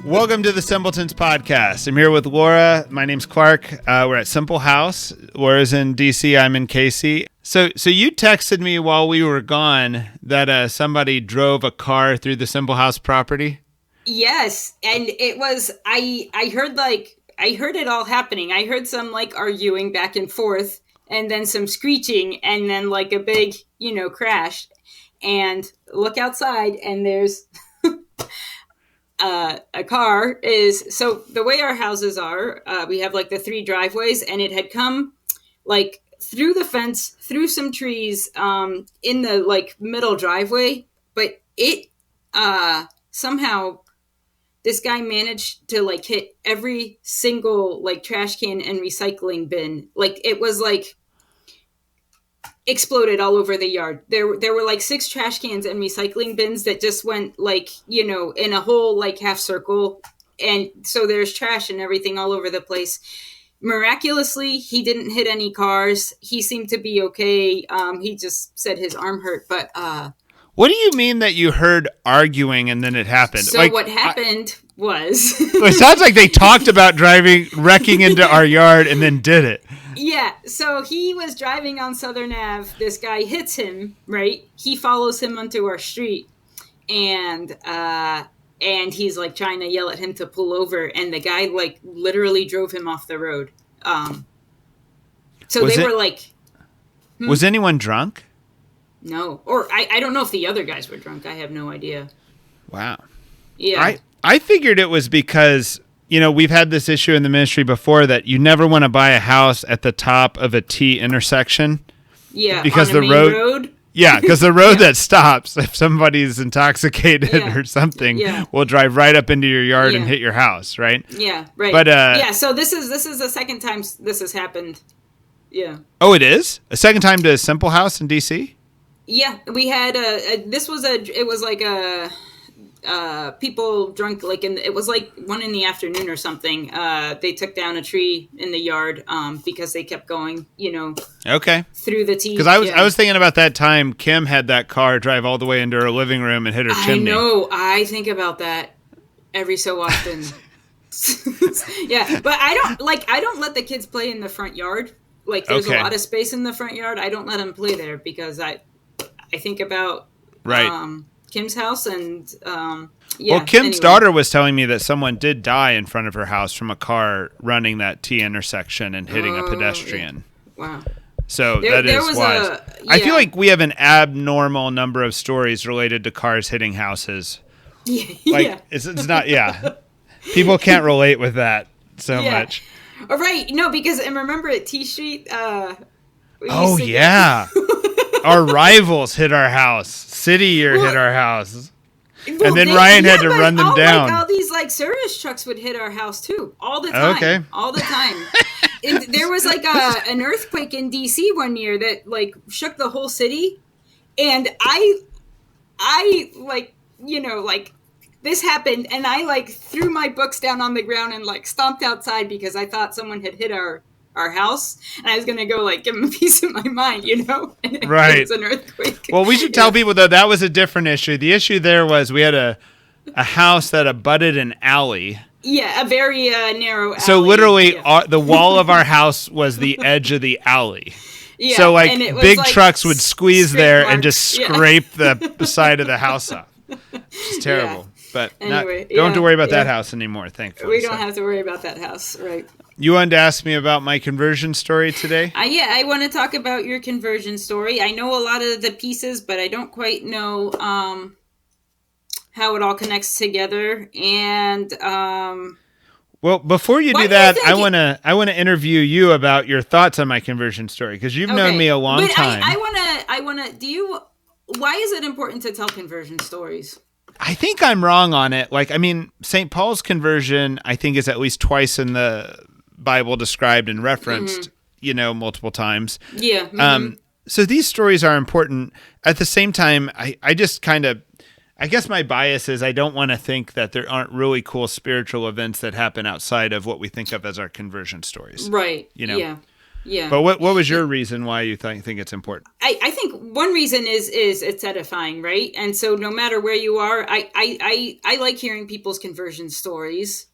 Welcome to the Simpletons podcast. I'm here with Laura. My name's Clark. We're at Simple House. Laura's in D.C. I'm in KC. So you texted me while we were gone that somebody drove a car through the Simple House property. Yes, and it was I heard it all happening. I heard some arguing back and forth, and then some screeching, and then a big crash. And look outside, and there's a car is, so the way our houses are, we have the three driveways, and it had come through the fence, through some trees, in the middle driveway, but it somehow this guy managed to hit every single trash can and recycling bin. It was exploded all over the yard. There were 6 trash cans and recycling bins that just went in a whole half circle, and so there's trash and everything all over the place. Miraculously, he didn't hit any cars. He seemed to be okay. He just said his arm hurt, but what do you mean that you heard arguing and then it happened? So what happened was it sounds like they talked about wrecking into our yard and then did it. Yeah, so he was driving on Southern Ave. This guy hits him, right? He follows him onto our street, and he's trying to yell at him to pull over, and the guy literally drove him off the road. So Was anyone drunk? No, or I don't know if the other guys were drunk. I have no idea. Wow. Yeah, I figured it was because, we've had this issue in the ministry before that you never want to buy a house at the top of a T intersection. Yeah, because on a main road. Yeah, because the road that stops, if somebody's intoxicated or something, will drive right up into your yard and hit your house, right? Yeah, right. But so this is the second time this has happened. Yeah. Oh, it is? A second time to Simple House in D.C.? Yeah, we had people drunk it was 1 in the afternoon or something. They took down a tree in the yard because they kept going, okay, through the T. Because I was thinking about that time Kim had that car drive all the way into her living room and hit her chimney. I know. I think about that every so often. Yeah, but I don't let the kids play in the front yard. There's a lot of space in the front yard. I don't let them play there because I think about Kim's house and Kim's daughter was telling me that someone did die in front of her house from a car running that T intersection and hitting a pedestrian. Wow. So there was wise. I feel like we have an abnormal number of stories related to cars hitting houses. It's not. Yeah, people can't relate with that so much. Oh, right. No, because and remember at T Street. Oh yeah. Our rivals hit our house. City Year hit our house. And then Ryan had to run them down. All these service trucks would hit our house too. All the time. Okay. All the time. There was an earthquake in DC one year that shook the whole city. And I this happened and I threw my books down on the ground and stomped outside because I thought someone had hit our house, and I was going to go give them a piece of my mind, and right. It was an earthquake. Well, we should tell people, though, that was a different issue. The issue there was we had a house that abutted an alley. Yeah, a very narrow alley. So literally the wall of our house was the edge of the alley. Yeah, so big trucks would squeeze there marks. And just scrape the side of the house up. It's terrible. Yeah. But anyway, don't have to worry about that house anymore, thankfully. We don't have to worry about that house, right. You wanted to ask me about my conversion story today? I want to talk about your conversion story. I know a lot of the pieces, but I don't quite know how it all connects together. And well, before you do that, I want to interview you about your thoughts on my conversion story because you've known me a long time. I want to. Why is it important to tell conversion stories? I think I'm wrong on it. St. Paul's conversion, I think, is at least twice in the Bible described and referenced, multiple times. Yeah. Mm-hmm. So these stories are important. At the same time, I just I guess my bias is I don't want to think that there aren't really cool spiritual events that happen outside of what we think of as our conversion stories. Right. Yeah. But what was your reason why you think it's important? I think one reason is it's edifying, right? And so no matter where you are, I like hearing people's conversion stories.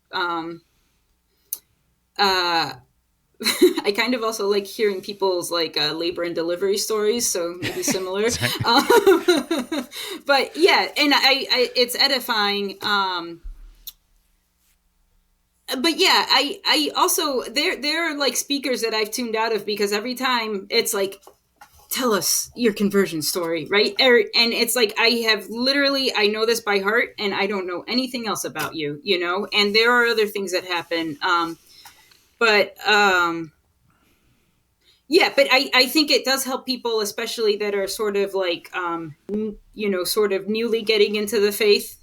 I kind of also like hearing people's labor and delivery stories, so maybe similar. But yeah, and it's edifying. But yeah, I also there are like speakers that I've tuned out of because every time it's like, tell us your conversion story, right? And it's like I know this by heart, and I don't know anything else about you, And there are other things that happen. But I think it does help people, especially that are sort of like, sort of newly getting into the faith,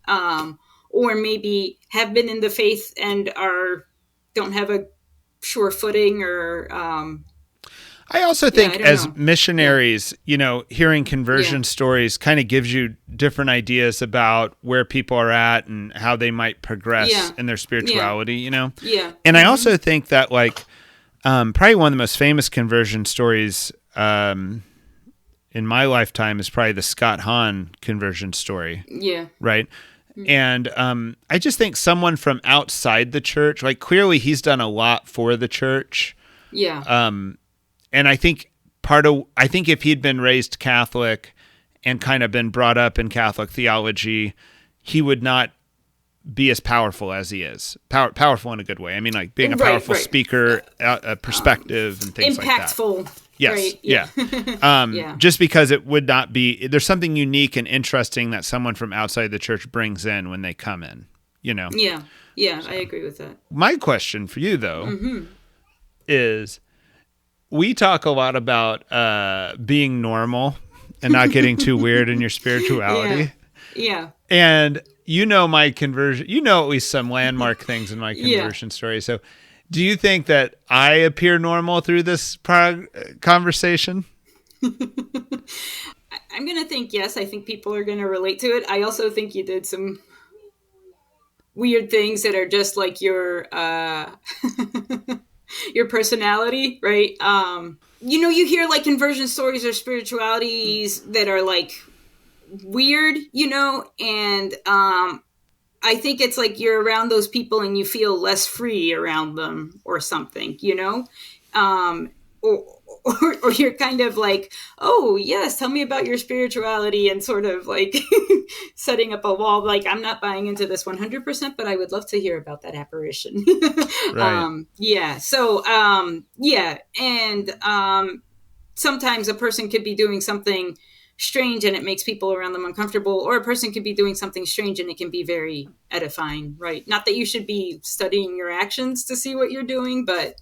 or maybe have been in the faith and don't have a sure footing or. I also think as missionaries, hearing conversion stories kind of gives you different ideas about where people are at and how they might progress in their spirituality, Yeah. And I also think that probably one of the most famous conversion stories in my lifetime is probably the Scott Hahn conversion story. Yeah. Right. And I just think someone from outside the church, clearly he's done a lot for the church. Yeah. And I think if he'd been raised Catholic and kind of been brought up in Catholic theology, he would not be as powerful as he is. Powerful in a good way. I mean, being a powerful speaker, a perspective, and things impactful, like that. Yes. Right? Yeah. Just because it would not be, there's something unique and interesting that someone from outside the church brings in when they come in, Yeah. So, I agree with that. My question for you, though, is we talk a lot about being normal and not getting too weird in your spirituality. Yeah. And my conversion, at least some landmark things in my conversion story. So do you think that I appear normal through this conversation? I'm going to think yes. I think people are going to relate to it. I also think you did some weird things that are just like your your personality, right? You hear conversion stories or spiritualities that are weird, and I think it's you're around those people and you feel less free around them or something, or you're kind of oh yes, tell me about your spirituality, and sort of setting up a wall, I'm not buying into this 100%, but I would love to hear about that apparition. Right. And sometimes a person could be doing something strange and it makes people around them uncomfortable, or a person could be doing something strange and it can be very edifying, right? Not that you should be studying your actions to see what you're doing, but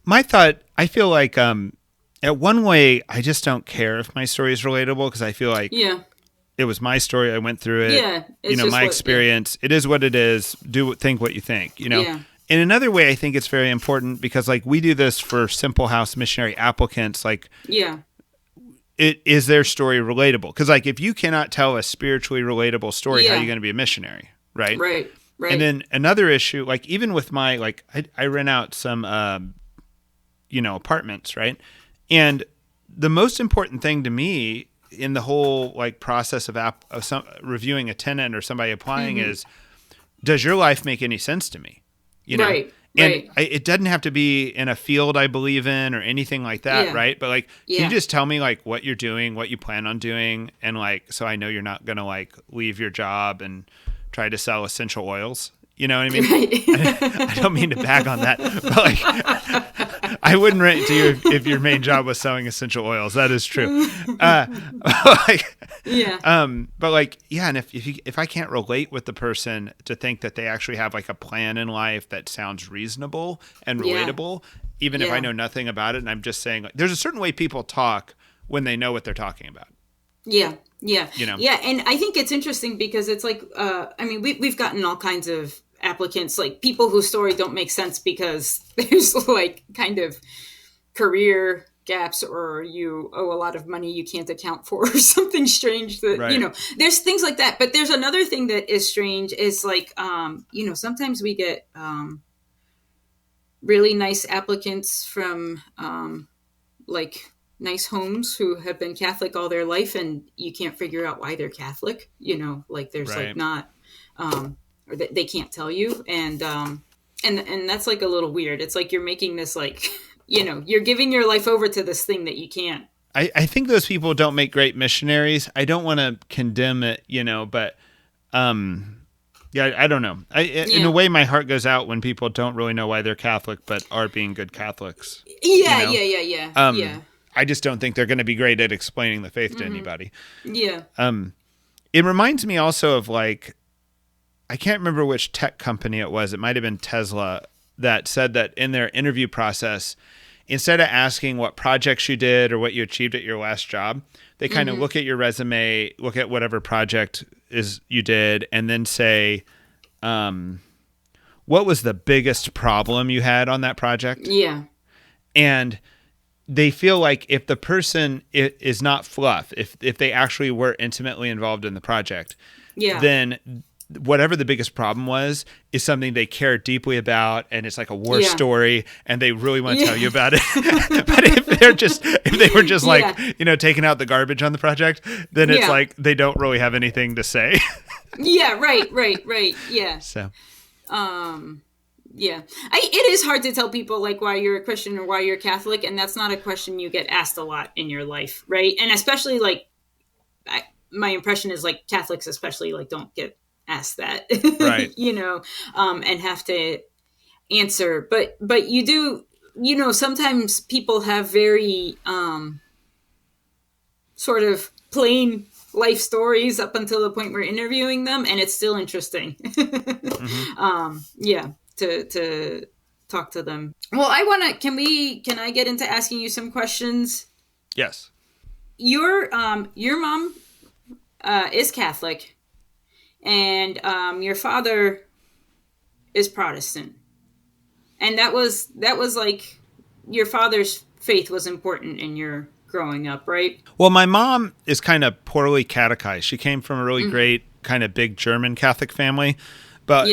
my thought, I feel at one way, I just don't care if my story is relatable, because I feel it was my story. I went through it. Yeah, my experience. It is what it is. Think what you think. Yeah. In another way, I think it's very important because we do this for Simple House missionary applicants. Is their story relatable? Because if you cannot tell a spiritually relatable story, how are you going to be a missionary? Right. Right. And then another issue, even with my, I rent out some, apartments, right? And the most important thing to me in the whole process of reviewing a tenant or somebody applying is, does your life make any sense to me? Right. And it doesn't have to be in a field I believe in or anything like that, right? But can you just tell me what you're doing, what you plan on doing, and so I know you're not gonna leave your job and try to sell essential oils. You know what I mean? I don't mean to bag on that, but I wouldn't rent to you if your main job was selling essential oils. That is true. And if I can't relate with the person to think that they actually have a plan in life that sounds reasonable and relatable, even if I know nothing about it, and I'm just saying there's a certain way people talk when they know what they're talking about. Yeah. And I think it's interesting because it's we've gotten all kinds of applicants, people whose story don't make sense because there's kind of career gaps, or you owe a lot of money you can't account for, or something strange that, there's things like that. But there's another thing that is strange is sometimes we get really nice applicants from like nice homes who have been Catholic all their life, and you can't figure out why they're Catholic. Like there's right. like not, or they can't tell you, and that's like a little weird. It's like you're making this like, you're giving your life over to this thing that you can't. I think those people don't make great missionaries. I don't want to condemn it, but yeah, I don't know. In a way, my heart goes out when people don't really know why they're Catholic, but are being good Catholics. Yeah, yeah. I just don't think they're going to be great at explaining the faith to anybody. Yeah. It reminds me also of like, I can't remember which tech company it was. It might have been Tesla that said that in their interview process, instead of asking what projects you did or what you achieved at your last job, they kind of look at your resume, look at whatever project is you did, and then say, what was the biggest problem you had on that project? Yeah. And they feel like if the person is not fluff, if they actually were intimately involved in the project, then whatever the biggest problem was is something they care deeply about, and it's like a war story, and they really want to tell you about it. But if they were just like, taking out the garbage on the project, then it's like they don't really have anything to say. Yeah, right. Yeah. So, yeah, it is hard to tell people like why you're a Christian or why you're Catholic, and that's not a question you get asked a lot in your life, right? And especially like, my impression is like Catholics especially like don't get asked that, right? And have to answer. But you do, sometimes people have very sort of plain life stories up until the point we're interviewing them, and it's still interesting. To talk to them. Well, can I get into asking you some questions? Yes. Your mom is Catholic, and your father is Protestant, and that was like your father's faith was important in your growing up, right? Well, my mom is kind of poorly catechized. She came from a really great kind of big German Catholic family, but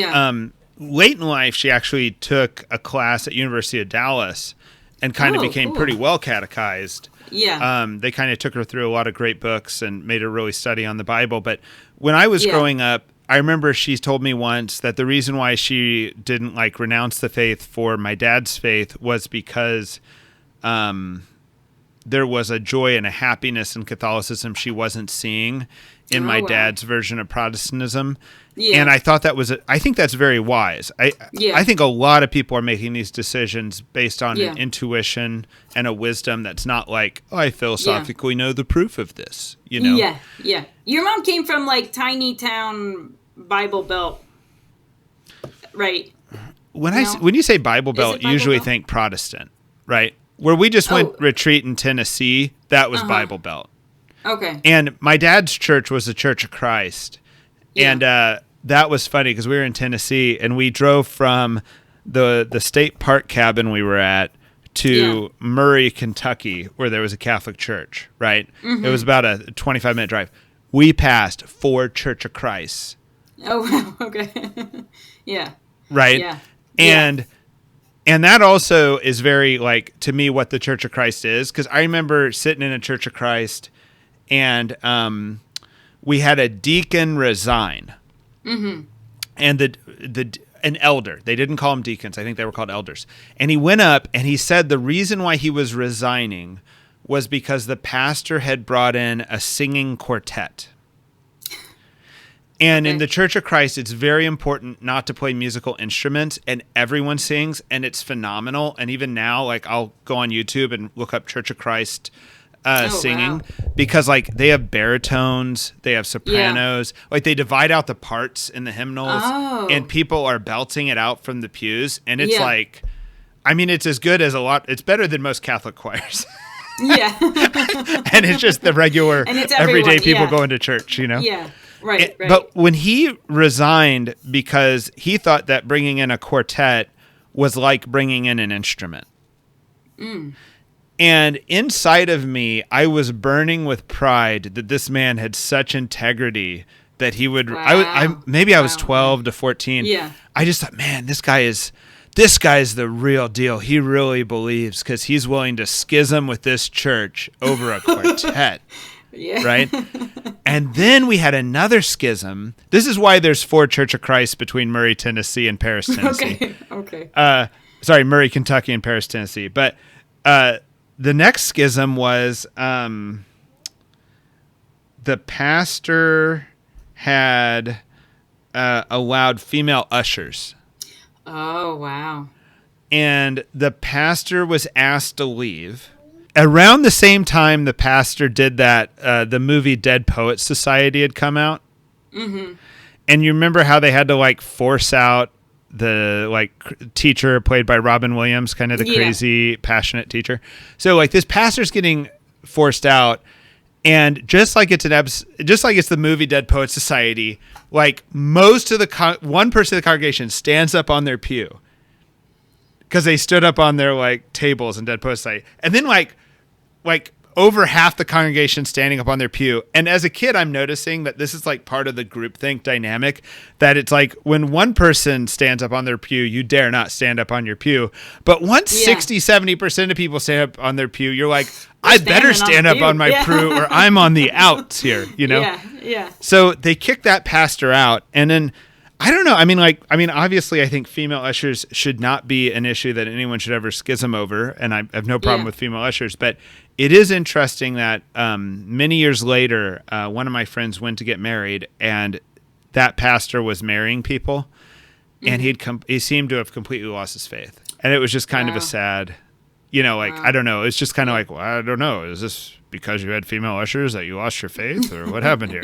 late in life she actually took a class at University of Dallas and kind of became pretty well catechized. Yeah. They kind of took her through a lot of great books and made her really study on the Bible. But when I was growing up, I remember she told me once that the reason why she didn't like renounce the faith for my dad's faith was because there was a joy and a happiness in Catholicism she wasn't seeing in my dad's version of Protestantism. Yeah. And I thought I think that's very wise. I think a lot of people are making these decisions based on an intuition and a wisdom that's not like, I philosophically know the proof of this, Yeah. Your mom came from like tiny town Bible Belt, right? When you say Bible Belt, you usually think Protestant, right? Where we just went retreat in Tennessee, that was Bible Belt. Okay. And my dad's church was the Church of Christ. Yeah. And that was funny because we were in Tennessee and we drove from the state park cabin we were at to Murray, Kentucky, where there was a Catholic church, right? Mm-hmm. It was about a 25-minute drive. We passed 4 Church of Christs. Oh, wow. Okay. Yeah. Right? Yeah. And that also is very, like, to me, what the Church of Christ is. Because I remember sitting in a Church of Christ and we had a deacon resign. Mm-hmm. And an elder. They didn't call them deacons. I think they were called elders. And he went up and he said the reason why he was resigning was because the pastor had brought in a singing quartet. And in the Church of Christ, it's very important not to play musical instruments, and everyone sings, and it's phenomenal. And even now, like, I'll go on YouTube and look up Church of Christ singing, because, like, they have baritones, they have sopranos, like, they divide out the parts in the hymnals, and people are belting it out from the pews, and it's like, I mean, it's as good as it's better than most Catholic choirs. Yeah. And it's just the regular, everyday people going to church, Yeah. Right. But when he resigned because he thought that bringing in a quartet was like bringing in an instrument. Mm. And inside of me, I was burning with pride that this man had such integrity that he would, maybe I was 12 to 14. Yeah. I just thought, man, this guy is this guy's the real deal. He really believes, because he's willing to schism with this church over a quartet. Yeah. Right? And then we had another schism. This is why there's 4 Church of Christ between Murray, Tennessee and Paris, Tennessee. Okay. Sorry, Murray, Kentucky and Paris, Tennessee. But the next schism was the pastor had allowed female ushers. Oh, wow. And the pastor was asked to leave. Around the same time the pastor did that, the movie Dead Poets Society had come out. Mm-hmm. And you remember how they had to like force out the like teacher played by Robin Williams, kind of the crazy, passionate teacher. So like this pastor's getting forced out, and just like it's the movie Dead Poets Society, like most of the one person of the congregation stands up on their pew because they stood up on their like tables in Dead Poets Society, and then like over half the congregation standing up on their pew. And as a kid, I'm noticing that this is like part of the groupthink dynamic, that it's like when one person stands up on their pew, you dare not stand up on your pew. But once 60-70% of people stand up on their pew, you're like, I better stand up on my pew or I'm on the outs here, you know? Yeah. So they kicked that pastor out. And then, I don't know. I mean, obviously, I think female ushers should not be an issue that anyone should ever schism over, and I have no problem with female ushers. But it is interesting that many years later, one of my friends went to get married, and that pastor was marrying people, and he seemed to have completely lost his faith, and it was just kind of a sad, I don't know. It's just kind of like, well, I don't know. Is this because you had female ushers that you lost your faith, or what happened here?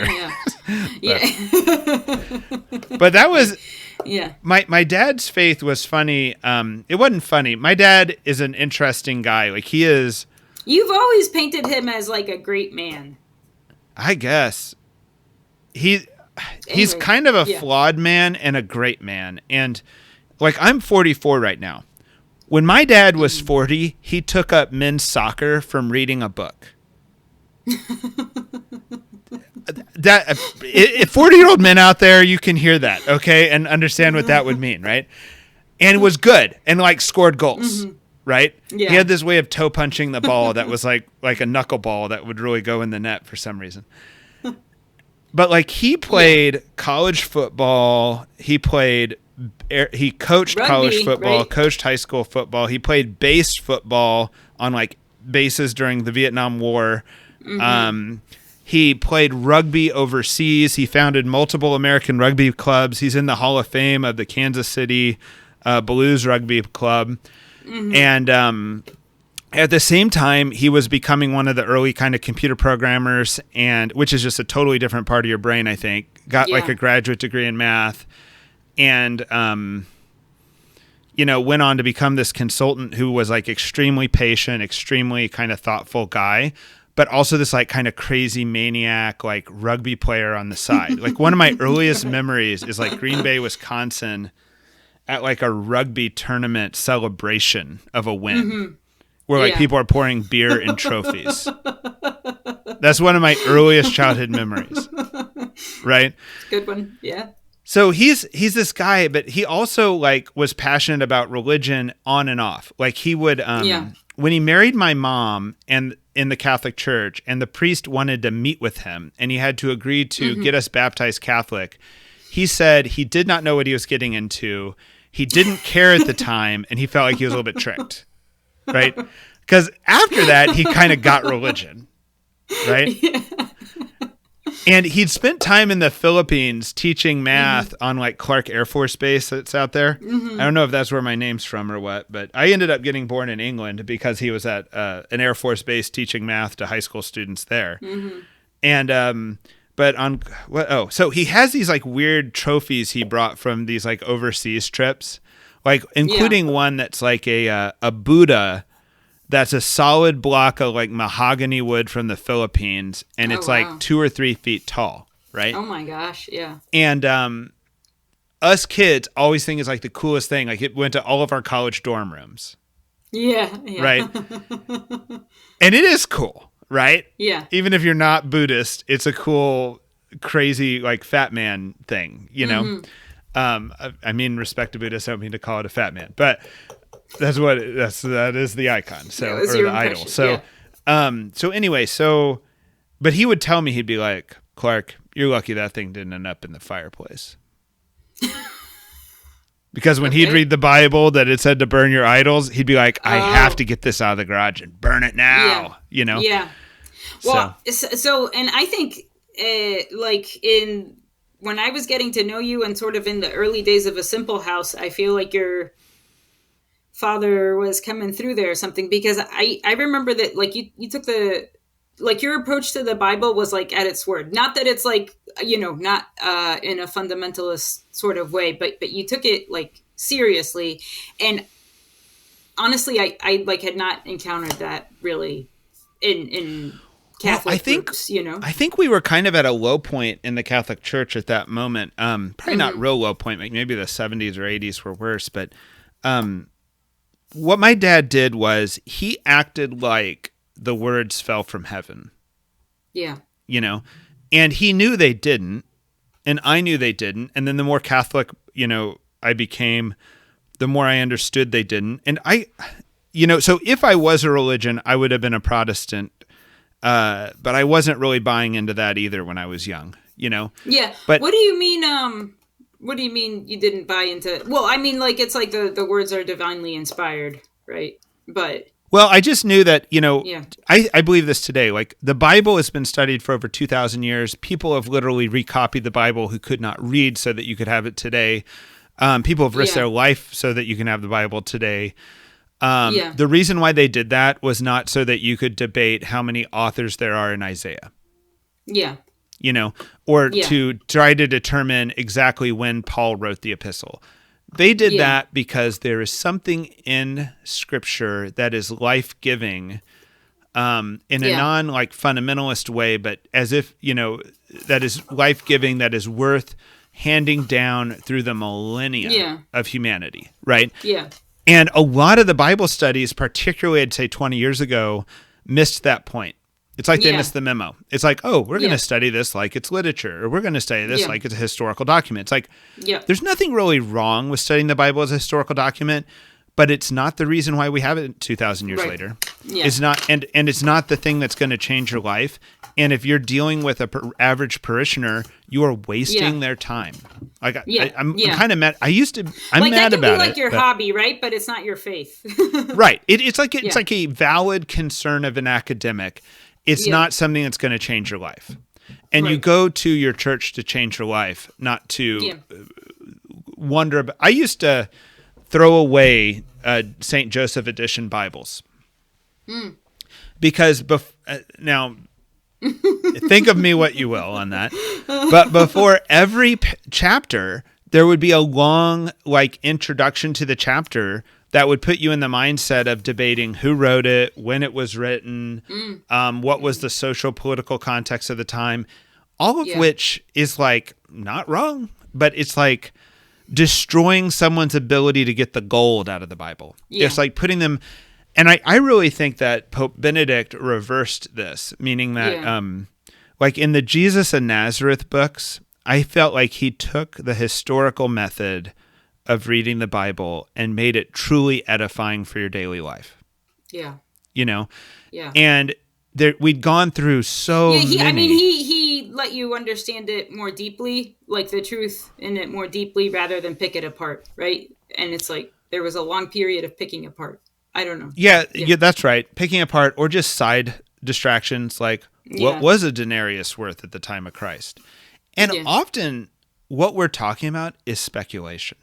But that was my dad's faith was funny. It wasn't funny. My dad is an interesting guy. Like he is. You've always painted him as like a great man. I guess he's kind of a flawed man and a great man. And like I'm 44 right now. When my dad was 40, he took up men's soccer from reading a book. That if 40-year-old men out there, you can hear that, okay, and understand what that would mean, right? And was good and like scored goals, right? Yeah. He had this way of toe punching the ball that was like a knuckleball that would really go in the net for some reason. But like he played college football, he coached rugby, college football, right? Coached high school football. He played base football on like bases during the Vietnam War. He played rugby overseas. He founded multiple American rugby clubs. He's in the Hall of Fame of the Kansas City Blues Rugby Club. And at the same time, he was becoming one of the early kind of computer programmers, and which is just a totally different part of your brain, I think. Got like a graduate degree in math, and went on to become this consultant who was like extremely patient, extremely kind of thoughtful guy, but also this like kind of crazy maniac, like rugby player on the side. Like one of my earliest memories is like Green Bay, Wisconsin at like a rugby tournament celebration of a win where like people are pouring beer and trophies. That's one of my earliest childhood memories. Right? Good one. Yeah. So he's this guy, but he also like was passionate about religion on and off. Like he would, when he married my mom and in the Catholic Church, and the priest wanted to meet with him, and he had to agree to get us baptized Catholic, he said he did not know what he was getting into. He didn't care at the time, and he felt like he was a little bit tricked, right? Because after that, he kind of got religion, right? Yeah. And he'd spent time in the Philippines teaching math on like Clark Air Force Base that's out there. I don't know if that's where my name's from or what, but I ended up getting born in England because he was at an Air Force Base teaching math to high school students there. And so he has these like weird trophies he brought from these like overseas trips, like including one that's like a Buddha. That's a solid block of like mahogany wood from the Philippines, and it's like 2 or 3 feet tall, right? Oh my gosh, yeah. And us kids always think it's like the coolest thing. Like it went to all of our college dorm rooms. Yeah. Right? And it is cool, right? Yeah. Even if you're not Buddhist, it's a cool, crazy like fat man thing, you know? I mean, respect to Buddhists, I don't mean to call it a fat man, but that is the icon. So, or the idol. So, anyway, but he would tell me, he'd be like, Clark, you're lucky that thing didn't end up in the fireplace. Because when he'd read the Bible that it said to burn your idols, he'd be like, I have to get this out of the garage and burn it now, you know? Yeah. Well, so and I think when I was getting to know you and sort of in the early days of A Simple House, I feel like your father was coming through there or something, because I remember that like you took your approach to the Bible was like at its word. Not that it's like, not in a fundamentalist sort of way, but you took it like seriously. And honestly, I like had not encountered that really in Catholic groups, I think we were kind of at a low point in the Catholic Church at that moment. Probably not real low point, like maybe the 70s or 80s were worse. But what my dad did was he acted like the words fell from heaven. Yeah. And he knew they didn't, and I knew they didn't. And then the more Catholic, I became, the more I understood they didn't. And so if I was a religion, I would have been a Protestant. But I wasn't really buying into that either when I was young, Yeah. But what do you mean? What do you mean you didn't buy into? Well, I mean, like it's like the words are divinely inspired, right? But well, I just knew that, I believe this today. Like the Bible has been studied for over 2,000 years. People have literally recopied the Bible who could not read so that you could have it today. People have risked their life so that you can have the Bible today. The reason why they did that was not so that you could debate how many authors there are in Isaiah. Yeah. To try to determine exactly when Paul wrote the epistle. They did that because there is something in Scripture that is life-giving in a non-like fundamentalist way, but as if, that is life-giving, that is worth handing down through the millennia of humanity, right? Yeah. And a lot of the Bible studies, particularly I'd say 20 years ago, missed that point. It's like they missed the memo. It's like, oh, we're going to study this like it's literature, or we're going to study this like it's a historical document. It's like, there's nothing really wrong with studying the Bible as a historical document, but it's not the reason why we have it 2,000 years later. Yeah. It's not, and it's not the thing that's going to change your life. And if you're dealing with an average parishioner, you are wasting their time. Like I'm kind of mad. I'm mad about it. That can be like your hobby, right? But it's not your faith. Right. It's like a valid concern of an academic. It's not something that's going to change your life. And you go to your church to change your life, not to wonder about. I used to throw away St. Joseph edition Bibles. Because now think of me what you will on that. But before every chapter, there would be a long introduction to the chapter that would put you in the mindset of debating who wrote it, when it was written, what was the social political context of the time, all of which is not wrong, but it's like destroying someone's ability to get the gold out of the Bible. Yeah. It's like putting them, and I really think that Pope Benedict reversed this, meaning that in the Jesus of Nazareth books, I felt like he took the historical method of reading the Bible and made it truly edifying for your daily life. Yeah. Yeah. And we'd gone through so many. I mean, he let you understand it more deeply, like the truth in it more deeply rather than pick it apart, right? And it's like there was a long period of picking apart. I don't know. Yeah, that's right. Picking apart or just side distractions like what was a denarius worth at the time of Christ? And often what we're talking about is speculation.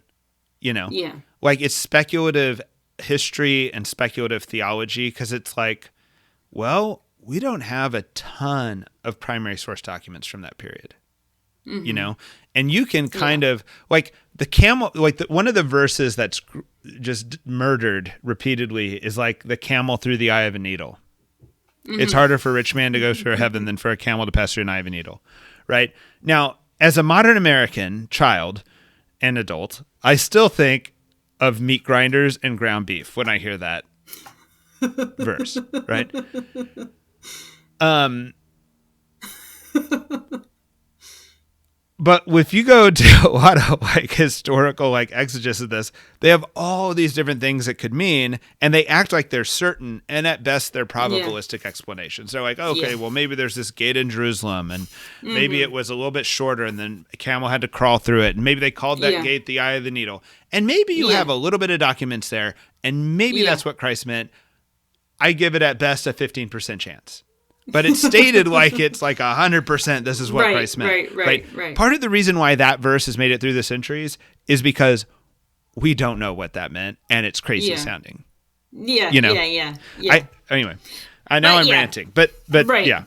It's speculative history and speculative theology because it's like, well, we don't have a ton of primary source documents from that period, and you can kind of the camel, one of the verses that's just murdered repeatedly is like the camel through the eye of a needle. Mm-hmm. It's harder for a rich man to go through heaven than for a camel to pass through an eye of a needle. Right now, as a modern American child and adult, I still think of meat grinders and ground beef when I hear that verse, right? But if you go to a lot of like historical like exegesis of this, they have all these different things it could mean, and they act like they're certain, and at best they're probabilistic explanations. They're like, okay, well maybe there's this gate in Jerusalem, and maybe it was a little bit shorter, and then a camel had to crawl through it, and maybe they called that gate the eye of the needle, and maybe you have a little bit of documents there, and maybe that's what Christ meant. I give it at best a 15% chance. But it's stated like it's like 100% this is what Christ meant. Right. Part of the reason why that verse has made it through the centuries is because we don't know what that meant, and it's crazy sounding. Yeah, you know? Yeah. Anyway, I know I'm ranting, but yeah.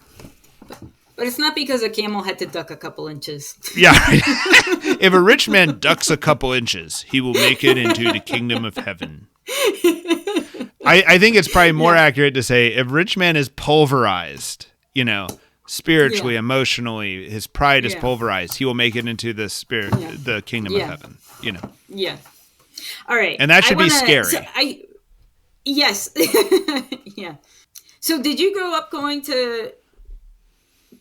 But it's not because a camel had to duck a couple inches. Yeah. If a rich man ducks a couple inches, he will make it into the kingdom of heaven. I think it's probably more accurate to say if rich man is pulverized, spiritually, emotionally, his pride is pulverized, he will make it into the kingdom of heaven, Yeah. All right. And that should be scary. Yes. Yeah. So did you grow up going to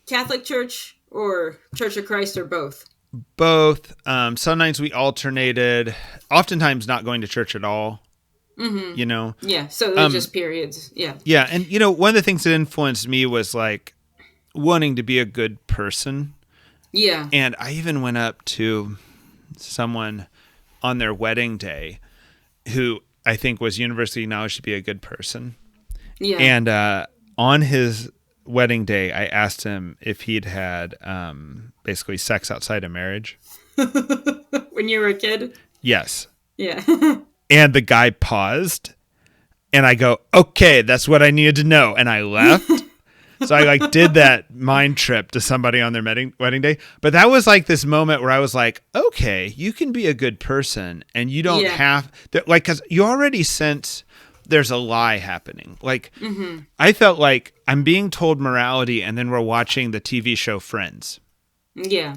Catholic Church or Church of Christ or both? Both. Some nights we alternated, oftentimes not going to church at all. Mm-hmm. Yeah, so they're just periods. Yeah, and one of the things that influenced me was like wanting to be a good person. Yeah. And I even went up to someone on their wedding day who I think was universally acknowledged to be a good person. Yeah. And on his wedding day, I asked him if he'd had basically sex outside of marriage. When you were a kid? Yes. Yeah. And the guy paused, and I go, okay, that's what I needed to know. And I left. So I did that mind trip to somebody on their wedding day. But that was like this moment where I was like, okay, you can be a good person, and you don't have to, because you already sense there's a lie happening. I felt like I'm being told morality, and then we're watching the TV show Friends. Yeah.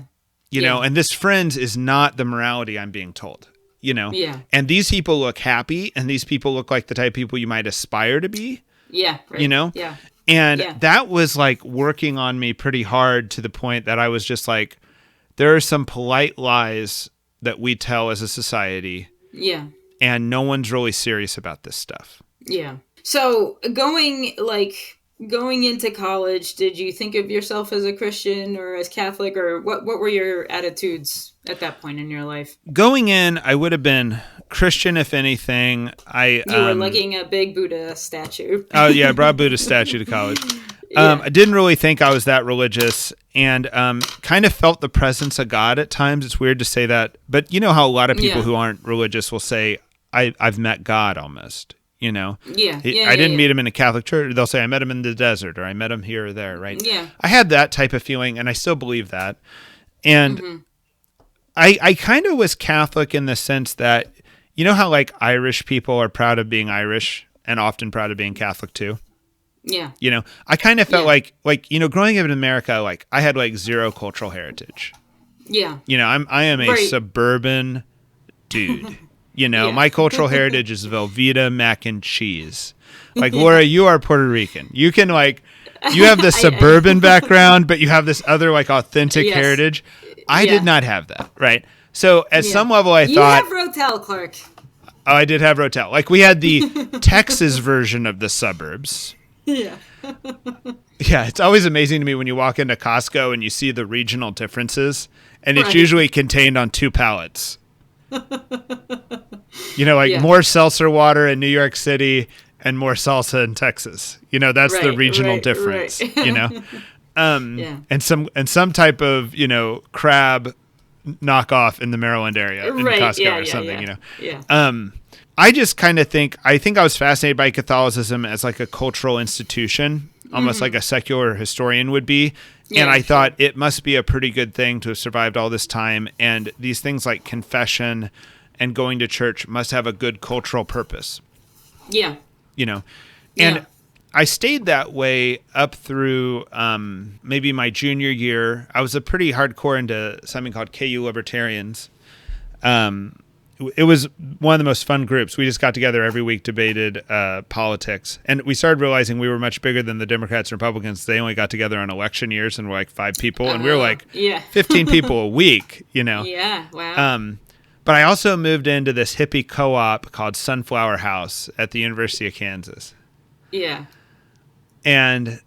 And this Friends is not the morality I'm being told. And these people look happy, and these people look like the type of people you might aspire to be. Yeah. Right. Yeah. And that was like working on me pretty hard to the point that I was just like, there are some polite lies that we tell as a society. Yeah. And no one's really serious about this stuff. Yeah. So going into college, did you think of yourself as a Christian or as Catholic, or what were your attitudes at that point in your life? Going in, I would have been Christian, if anything. You were lugging a big Buddha statue. Oh, yeah, I brought a Buddha statue to college. I didn't really think I was that religious, and kind of felt the presence of God at times. It's weird to say that, but you know how a lot of people who aren't religious will say, I've met God almost. I didn't meet him in a Catholic church. They'll say, I met him in the desert, or I met him here or there, right? Yeah. I had that type of feeling, and I still believe that. And I kind of was Catholic in the sense that, you know how Irish people are proud of being Irish and often proud of being Catholic too? Yeah. I kind of felt like growing up in America, I had zero cultural heritage. Yeah. I am a suburban dude. My cultural heritage is Velveeta mac and cheese. Laura, you are Puerto Rican. You can you have the suburban background, but you have this other authentic heritage. I did not have that, right? So at some level, I thought you have Rotel, Clark. Oh, I did have Rotel. We had the Texas version of the suburbs. Yeah. Yeah, it's always amazing to me when you walk into Costco and you see the regional differences, and it's usually contained on 2 pallets. More seltzer water in New York City and more salsa in Texas. That's the regional difference. And some type of crab knockoff in the Maryland area in Costco or something. I just kind of think I was fascinated by Catholicism as a cultural institution, almost like a secular historian would be. And I thought it must be a pretty good thing to have survived all this time. And these things like confession and going to church must have a good cultural purpose. Yeah. And I stayed that way up through maybe my junior year. I was a pretty hardcore into something called KU Libertarians. it was one of the most fun groups. We just got together every week, debated politics. And we started realizing we were much bigger than the Democrats and Republicans. They only got together on election years and were like 5 people. And we were like 15 people a week, Yeah, wow. But I also moved into this hippie co-op called Sunflower House at the University of Kansas. Yeah. And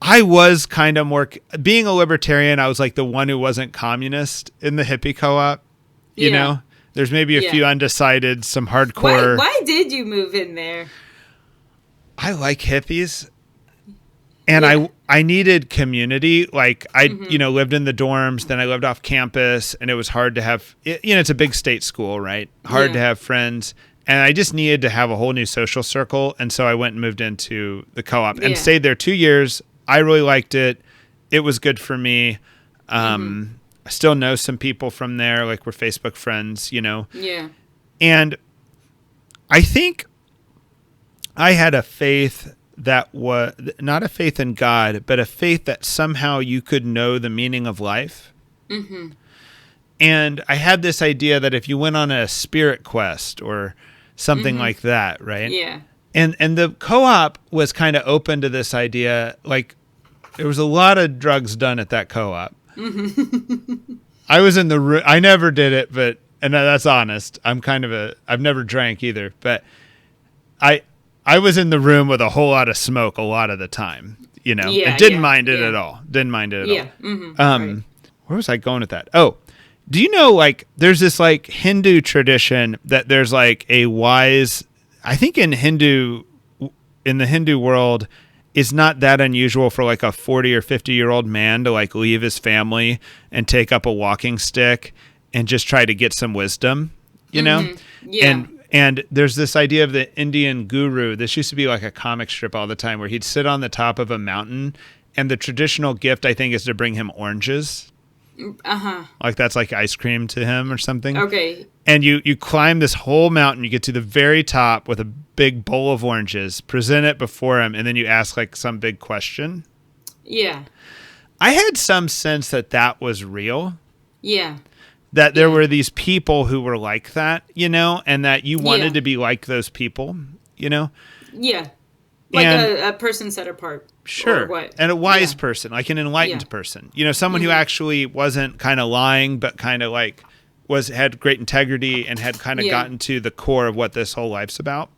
I was kind of more, being a libertarian, I was like the one who wasn't communist in the hippie co-op, you know? There's maybe a few undecided, some hardcore. Why did you move in there? I like hippies. And I needed community. Like I, lived in the dorms, then I lived off campus, and it was hard to have, it's a big state school, right? Hard to have friends. And I just needed to have a whole new social circle. And so I went and moved into the co-op and stayed there 2 years. I really liked it. It was good for me. I still know some people from there, like we're Facebook friends, Yeah. And I think I had a faith that was not a faith in God, but a faith that somehow you could know the meaning of life. Mm-hmm. And I had this idea that if you went on a spirit quest or something like that, right? Yeah. And the co-op was kind of open to this idea. Like there was a lot of drugs done at that co-op. I was in the room. I never did it, and that's honest. I've never drank either, but I was in the room with a whole lot of smoke a lot of the time, and didn't mind it at all. Didn't mind it at all. Mm-hmm. Right. Where was I going with that? Oh, do you know, like, there's this like Hindu tradition that there's like a wise, I think in the Hindu world, it's not that unusual for like a 40 or 50-year-old man to like leave his family and take up a walking stick and just try to get some wisdom, Yeah. And there's this idea of the Indian guru. This used to be like a comic strip all the time where he'd sit on the top of a mountain, and the traditional gift, I think, is to bring him oranges. Uh-huh. Like that's like ice cream to him or something. Okay. And you climb this whole mountain, you get to the very top with a big bowl of oranges, present it before him, and then you ask like some big question. Yeah. I had some sense that was real. Yeah. That there were these people who were like that, and that you wanted to be like those people, Yeah. Like a person set apart. Sure. And a wise person, like an enlightened person. Someone who actually wasn't kind of lying, but kind of like had great integrity and had kind of gotten to the core of what this whole life's about.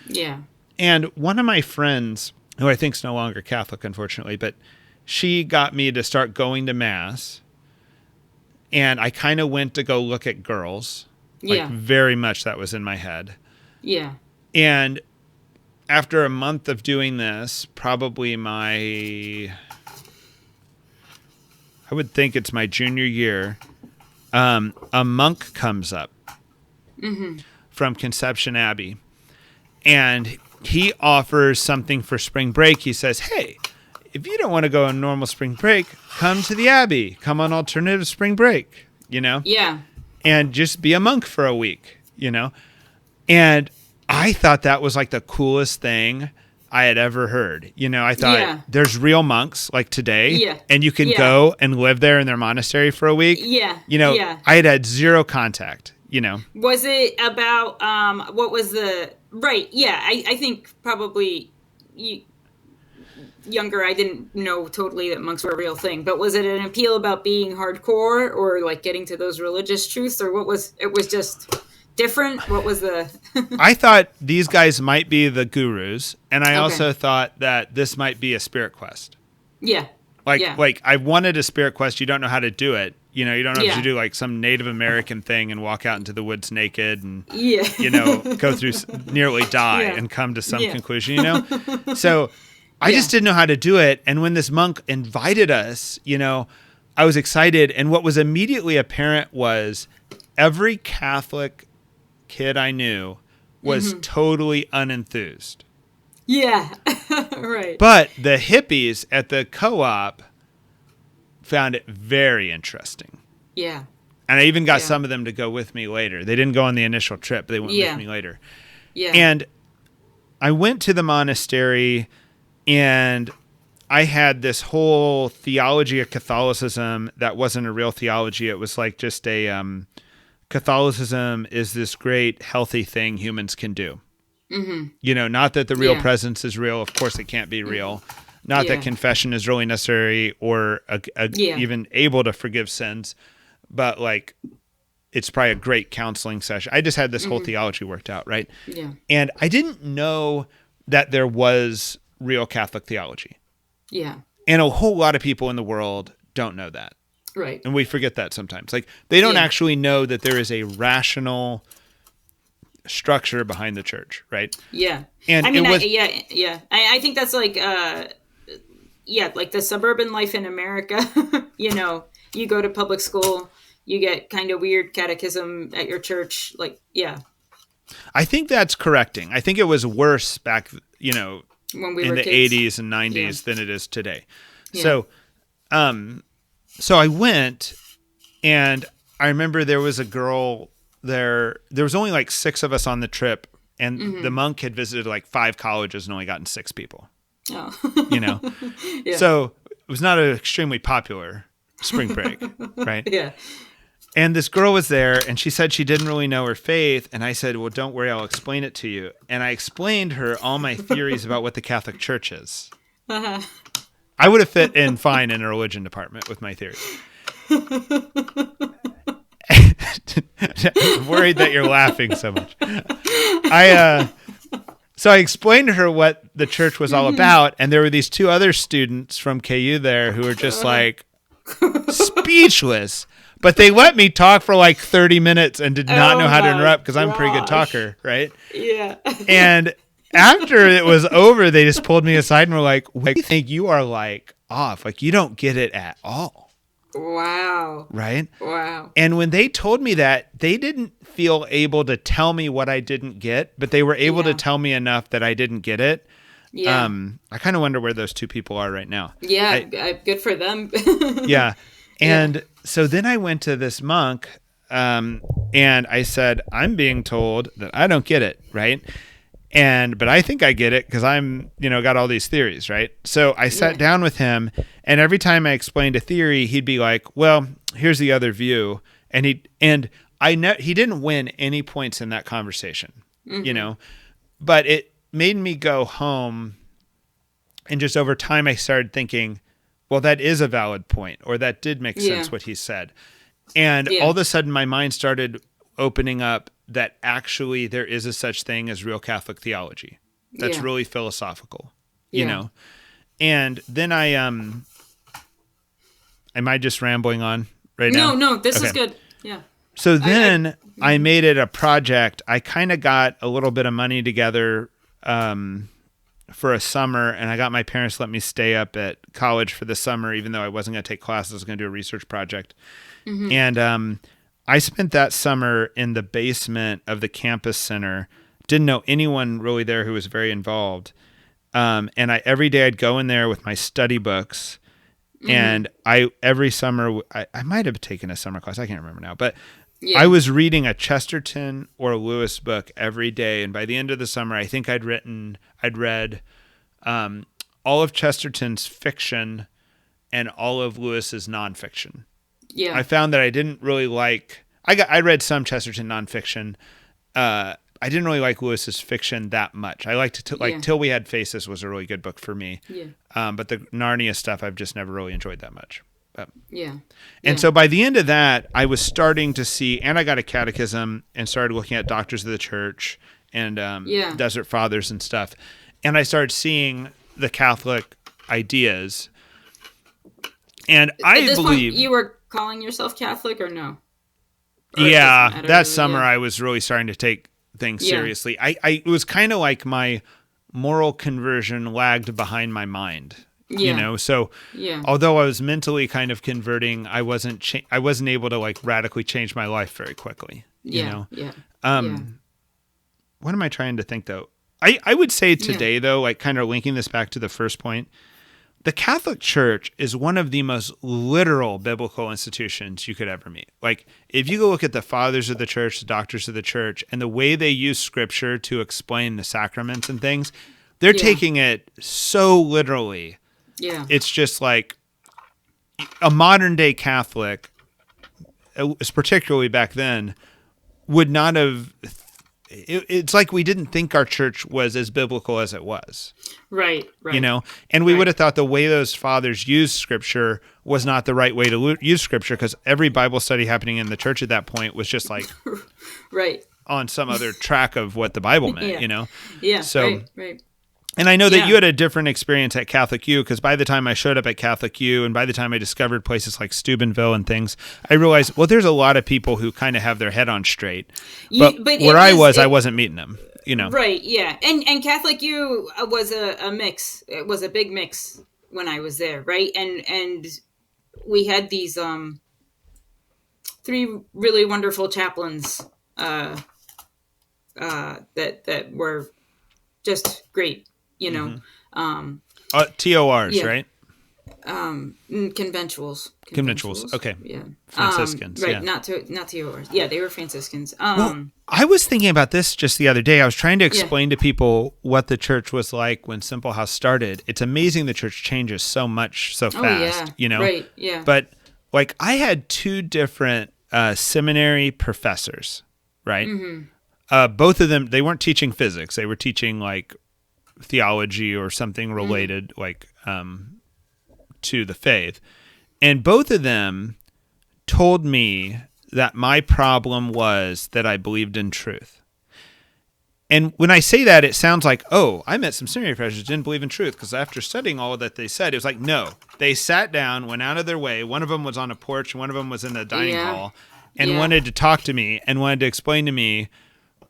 Yeah. And one of my friends, who I think is no longer Catholic, unfortunately, but she got me to start going to Mass. And I kind of went to go look at girls. Like very much that was in my head. Yeah. And after a month of doing this, probably I would think it's my junior year, a monk comes up from Conception Abbey. And he offers something for spring break. He says, hey, if you don't want to go on normal spring break, come to the Abbey. Come on alternative spring break, Yeah. And just be a monk for a week, And I thought that was like the coolest thing I had ever heard. I thought there's real monks like today, and you can go and live there in their monastery for a week. Yeah. I had zero contact, Was it about, what was right. Yeah. I think probably younger, I didn't know totally that monks were a real thing, but was it an appeal about being hardcore or like getting to those religious truths, or it was just different? What was I thought these guys might be the gurus, and I also thought that this might be a spirit quest. Yeah. Like I wanted a spirit quest. You don't know how to do it. You don't know if you do like some Native American thing and walk out into the woods naked and, go through, nearly die and come to some conclusion, So I just didn't know how to do it. And when this monk invited us, I was excited. And what was immediately apparent was every Catholic kid I knew was totally unenthused. Yeah, right. But the hippies at the co-op found it very interesting. Yeah. And I even got some of them to go with me later. They didn't go on the initial trip, but they went with me later. Yeah. And I went to the monastery, and I had this whole theology of Catholicism that wasn't a real theology. It was like just a Catholicism is this great, healthy thing humans can do. Mm-hmm. Not that the real presence is real. Of course, it can't be real. Not that confession is really necessary or even able to forgive sins, but like it's probably a great counseling session. I just had this whole theology worked out, right? Yeah. And I didn't know that there was real Catholic theology. Yeah. And a whole lot of people in the world don't know that. Right. And we forget that sometimes. Like they don't actually know that there is a rational structure behind the church, right? Yeah. And I mean, I think that's like, like the suburban life in America. You go to public school, you get kind of weird catechism at your church. Like, yeah. I think that's correcting. I think it was worse back, when we in were the kids. 80s and 90s than it is today. Yeah. So I went, and I remember there was a girl there. There was only like 6 of us on the trip, and the monk had visited like 5 colleges and only gotten 6 people. Oh. Yeah. So it was not an extremely popular spring break, right? Yeah. And this girl was there, and she said she didn't really know her faith. And I said, well, don't worry, I'll explain it to you. And I explained her all my theories about what the Catholic Church is. Uh-huh. I would have fit in fine in a religion department with my theories. I'm worried that you're laughing so much. So I explained to her what the church was all about, and there were these 2 other students from KU there who were just like speechless. But they let me talk for like 30 minutes and did not know how to interrupt because I'm a pretty good talker, right? Yeah. And after it was over, they just pulled me aside and were like, "We think you are like off. Like you don't get it at all." Wow. Right? Wow. And when they told me that, they didn't feel able to tell me what I didn't get, but they were able to tell me enough that I didn't get it. Yeah. I kind of wonder where those 2 people are right now. Yeah. Good for them. Yeah. And so then I went to this monk, and I said, I'm being told that I don't get it, right? But I think I get it because I'm, got all these theories, right? So I sat down with him, and every time I explained a theory, he'd be like, well, here's the other view. And he didn't win any points in that conversation, but it made me go home. And just over time, I started thinking, well, that is a valid point, or that did make sense what he said. And all of a sudden my mind started opening up that actually there is a such thing as real Catholic theology. That's really philosophical, you know? And then am I just rambling on right now? No, this is good. Yeah. So then I made it a project. I kind of got a little bit of money together, for a summer, and I got my parents to let me stay up at college for the summer, even though I wasn't going to take classes. I was going to do a research project. Mm-hmm. And I spent that summer in the basement of the campus center. Didn't know anyone really there who was very involved. And every day I'd go in there with my study books. Mm-hmm. And every summer, I might have taken a summer class. I can't remember now, but I was reading a Chesterton or a Lewis book every day. And by the end of the summer, I think I'd read all of Chesterton's fiction and all of Lewis's nonfiction. Yeah. I found that I didn't really like, I read some Chesterton nonfiction. I didn't really like Lewis's fiction that much. I liked Till We Had Faces was a really good book for me. Yeah. But the Narnia stuff I've just never really enjoyed that much. And so by the end of that, I was starting to see, and I got a catechism and started looking at Doctors of the Church and Desert Fathers and stuff. And I started seeing the Catholic ideas. And I believe... At this point, you were calling yourself Catholic or no? Or that summer I was really starting to take things seriously. It was kind of like my moral conversion lagged behind my mind. So although I was mentally kind of converting, I wasn't able to like radically change my life very quickly. What am I trying to think though? I would say today though, like kind of linking this back to the first point, the Catholic Church is one of the most literal biblical institutions you could ever meet. Like if you go look at the fathers of the church, the doctors of the church, and the way they use scripture to explain the sacraments and things, they're taking it so literally. Yeah. It's just like a modern day Catholic, particularly back then, would not have. It's like we didn't think our church was as biblical as it was. Right. You know, and we would have thought the way those fathers used Scripture was not the right way to use Scripture, because every Bible study happening in the church at that point was just like right on some other track of what the Bible meant, you know? Yeah. So, right. And I know that you had a different experience at Catholic U, because by the time I showed up at Catholic U and by the time I discovered places like Steubenville and things, I realized, well, there's a lot of people who kind of have their head on straight. But where I wasn't meeting them, you know? Right, yeah. And Catholic U was a mix. It was a big mix when I was there, right? And we had these 3 really wonderful chaplains that were just great. You know, TORs, right? Conventuals. Okay. Yeah. Franciscans. Right. Yeah. Not TORs. Yeah, they were Franciscans. Well, I was thinking about this just the other day. I was trying to explain to people what the church was like when Simple House started. It's amazing the church changes so much so fast, you know? Right. Yeah. But like I had 2 different seminary professors, right? Mm-hmm. Both of them, they weren't teaching physics. They were teaching like theology or something related, like to the faith. And both of them told me that my problem was that I believed in truth. And when I say that, it sounds like, oh, I met some seminary professors who didn't believe in truth, because after studying all that they said, it was like, no. They sat down, went out of their way. One of them was on a porch, and one of them was in the dining hall, and wanted to talk to me and wanted to explain to me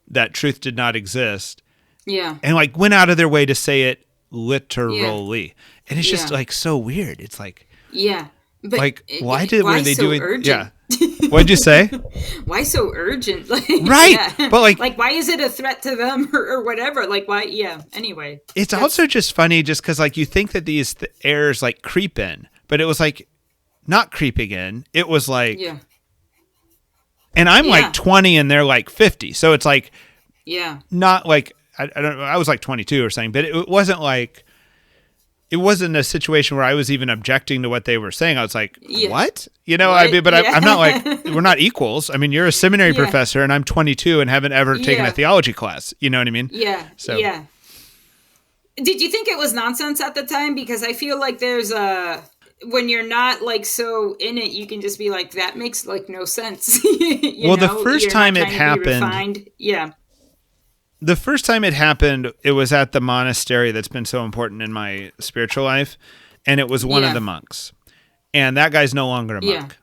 that truth did not exist. Yeah. And like went out of their way to say it literally. Yeah. And it's just like so weird. It's like, but like, why were they so doing? Urgent? Yeah. What'd you say? Why so urgent? Like, right. But like why is it a threat to them or whatever? Like, why? Yeah. Anyway. It's also just funny just because like you think that these errors like creep in, but it was like not creeping in. It was like, and I'm like 20 and they're like 50. So it's like, not like, I don't know. I was like 22 or something, but it wasn't like, it wasn't a situation where I was even objecting to what they were saying. I was like, what? You know, what? I mean, but I'm not like, we're not equals. I mean, you're a seminary professor and I'm 22 and haven't ever taken a theology class. You know what I mean? Yeah. So. Yeah. Did you think it was nonsense at the time? Because I feel like there's when you're not like so in it, you can just be like, that makes like no sense. The first time it happened. The first time it happened, it was at the monastery that's been so important in my spiritual life. And it was one of the monks. And that guy's no longer a monk.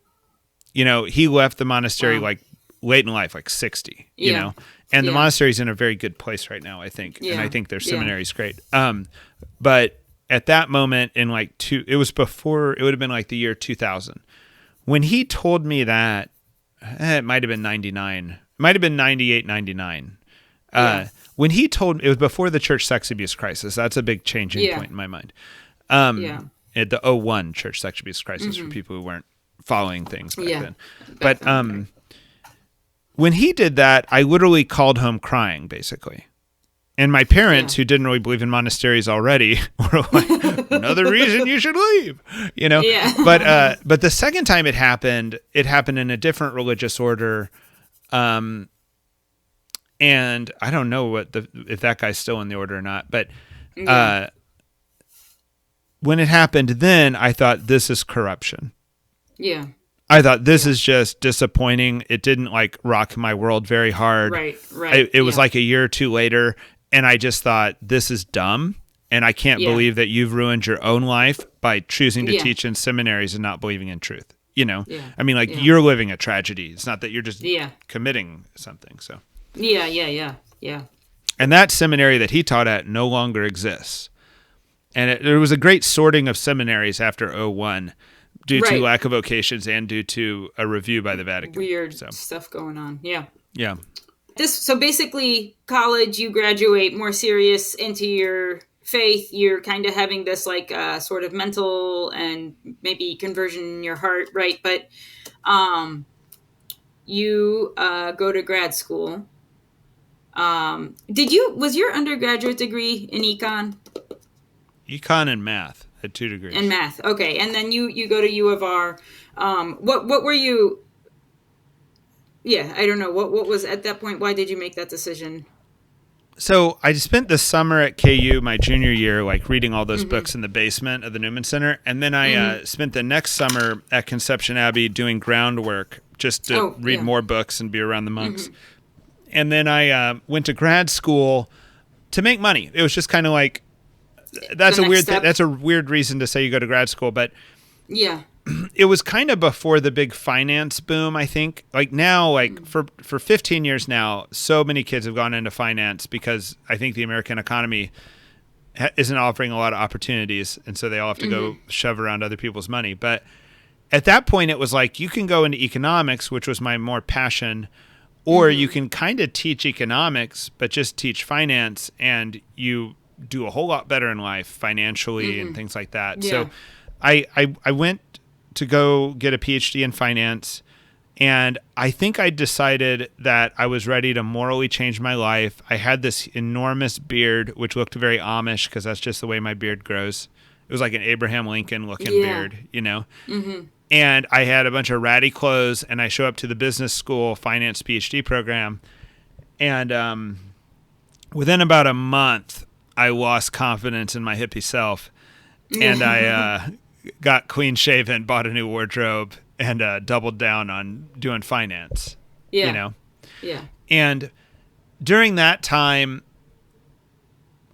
You know, he left the monastery like late in life, like 60, you know. And the monastery's in a very good place right now, I think. And I think their seminary's great. But at that moment in like it was before, it would have been like the year 2000. When he told me that, it might have been 99. It might have been 98, 99. When he told me, it was before the church sex abuse crisis. That's a big changing point in my mind. At the 01 church sex abuse crisis for people who weren't following things back then. But when he did that, I literally called home crying, basically. And my parents, who didn't really believe in monasteries already, were like, another reason you should leave, you know? Yeah. But the second time it happened in a different religious order. And I don't know if that guy's still in the order or not, but when it happened then, I thought, this is corruption. Yeah. I thought, this is just disappointing. It didn't like rock my world very hard. Right. It was like a year or two later, and I just thought, this is dumb, and I can't believe that you've ruined your own life by choosing to teach in seminaries and not believing in truth. You know? Yeah. I mean, like, you're living a tragedy. It's not that you're just committing something, so... Yeah. And that seminary that he taught at no longer exists. And there was a great sorting of seminaries after 01 due to lack of vocations and due to a review by the Vatican. Weird stuff going on. Yeah. Yeah. So basically, college, you graduate more serious into your faith. You're kind of having this like sort of mental and maybe conversion in your heart, right? But you go to grad school. Was your undergraduate degree in econ? Econ and math. I had 2 degrees. And math. Okay. And then you go to U of R. What were you, Yeah, I don't know. What was at that point? Why did you make that decision? So I spent the summer at KU my junior year, like reading all those books in the basement of the Newman Center. And then I spent the next summer at Conception Abbey doing groundwork just to read more books and be around the monks. And then I went to grad school to make money. It was just kind of like, that's a weird thing. That's a weird reason to say you go to grad school, but yeah, it was kind of before the big finance boom, I think. Like now, like for 15 years now, so many kids have gone into finance because I think the American economy isn't offering a lot of opportunities, and so they all have to go shove around other people's money. But at that point, it was like you can go into economics, which was my more passion, or you can kind of teach economics, but just teach finance, and you do a whole lot better in life financially and things like that. Yeah. So I went to go get a PhD in finance, and I think I decided that I was ready to morally change my life. I had this enormous beard, which looked very Amish because that's just the way my beard grows. It was like an Abraham Lincoln looking beard, you know? And I had a bunch of ratty clothes, and I show up to the business school finance PhD program. And within about a month, I lost confidence in my hippie self. And I got clean shaven, bought a new wardrobe, and doubled down on doing finance. Yeah. You know? Yeah. And during that time,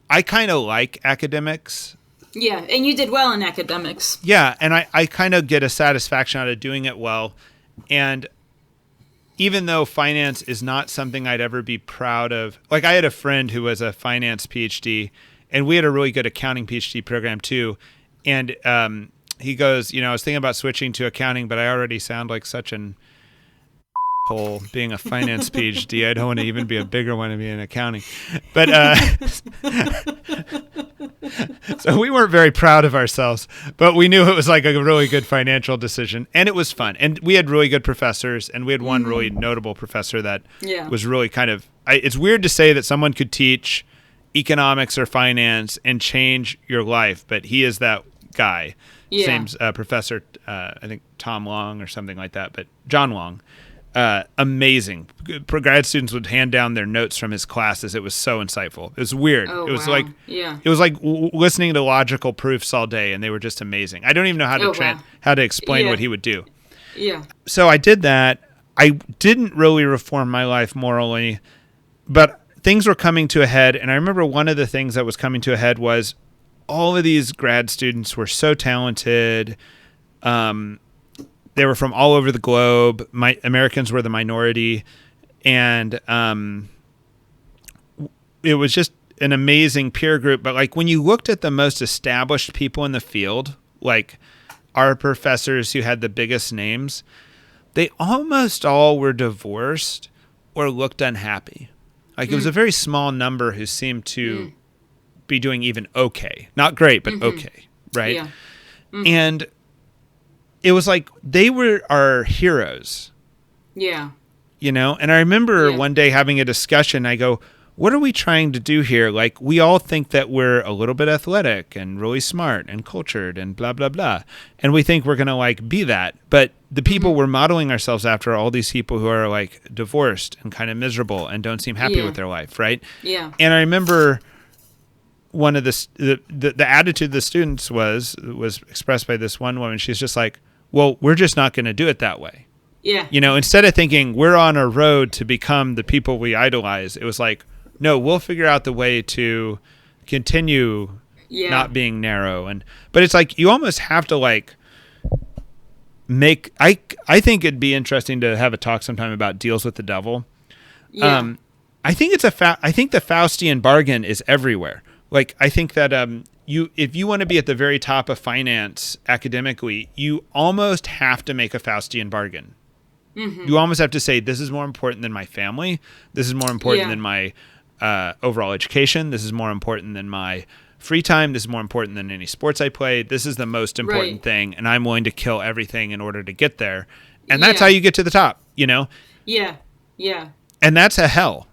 I kind of like academics. Yeah, and you did well in academics. Yeah, and I kind of get a satisfaction out of doing it well. And even though finance is not something I'd ever be proud of, like I had a friend who was a finance PhD, and we had a really good accounting PhD program too. And he goes, I was thinking about switching to accounting, but I already sound like such an hole being a finance PhD. I don't want to even be a bigger one and be in accounting. But so we weren't very proud of ourselves, but we knew it was like a really good financial decision, and it was fun. And we had really good professors, and we had one really notable professor that was really kind of, it's weird to say that someone could teach economics or finance and change your life, but he is that guy. His name's Professor, I think Tom Long or something like that, but John Long. Amazing. Grad students would hand down their notes from his classes. It was so insightful. It was weird. It was like it was like listening to logical proofs all day, and they were just amazing. I don't even know how to explain what he would do. Yeah. So I did that. I didn't really reform my life morally, but things were coming to a head, and I remember one of the things that was coming to a head was all of these grad students were so talented. They were from all over the globe. Americans were the minority, and it was just an amazing peer group. But like when you looked at the most established people in the field, like our professors who had the biggest names, they almost all were divorced or looked unhappy. Like it was a very small number who seemed to be doing even okay. Not great, but okay, right? Yeah. And it was like they were our heroes. Yeah. And I remember one day having a discussion. I go, what are we trying to do here? Like, we all think that we're a little bit athletic and really smart and cultured and blah, blah, blah. And we think we're going to like be that. But the people we're modeling ourselves after are all these people who are like divorced and kind of miserable and don't seem happy with their life. Right. Yeah. And I remember one of the attitude of the students was expressed by this one woman. She's just like, well, we're just not going to do it that way. Yeah. Instead of thinking we're on a road to become the people we idolize, it was like, no, we'll figure out the way to continue not being narrow. But it's like you almost have to like make. I think it'd be interesting to have a talk sometime about deals with the devil. Yeah. I think I think the Faustian bargain is everywhere. Like I think that if you want to be at the very top of finance academically, you almost have to make a Faustian bargain. You almost have to say, this is more important than my family. This is more important than my overall education. This is more important than my free time. This is more important than any sports I play. This is the most important thing, and I'm willing to kill everything in order to get there. And that's how you get to the top, Yeah. Yeah. And that's a hell,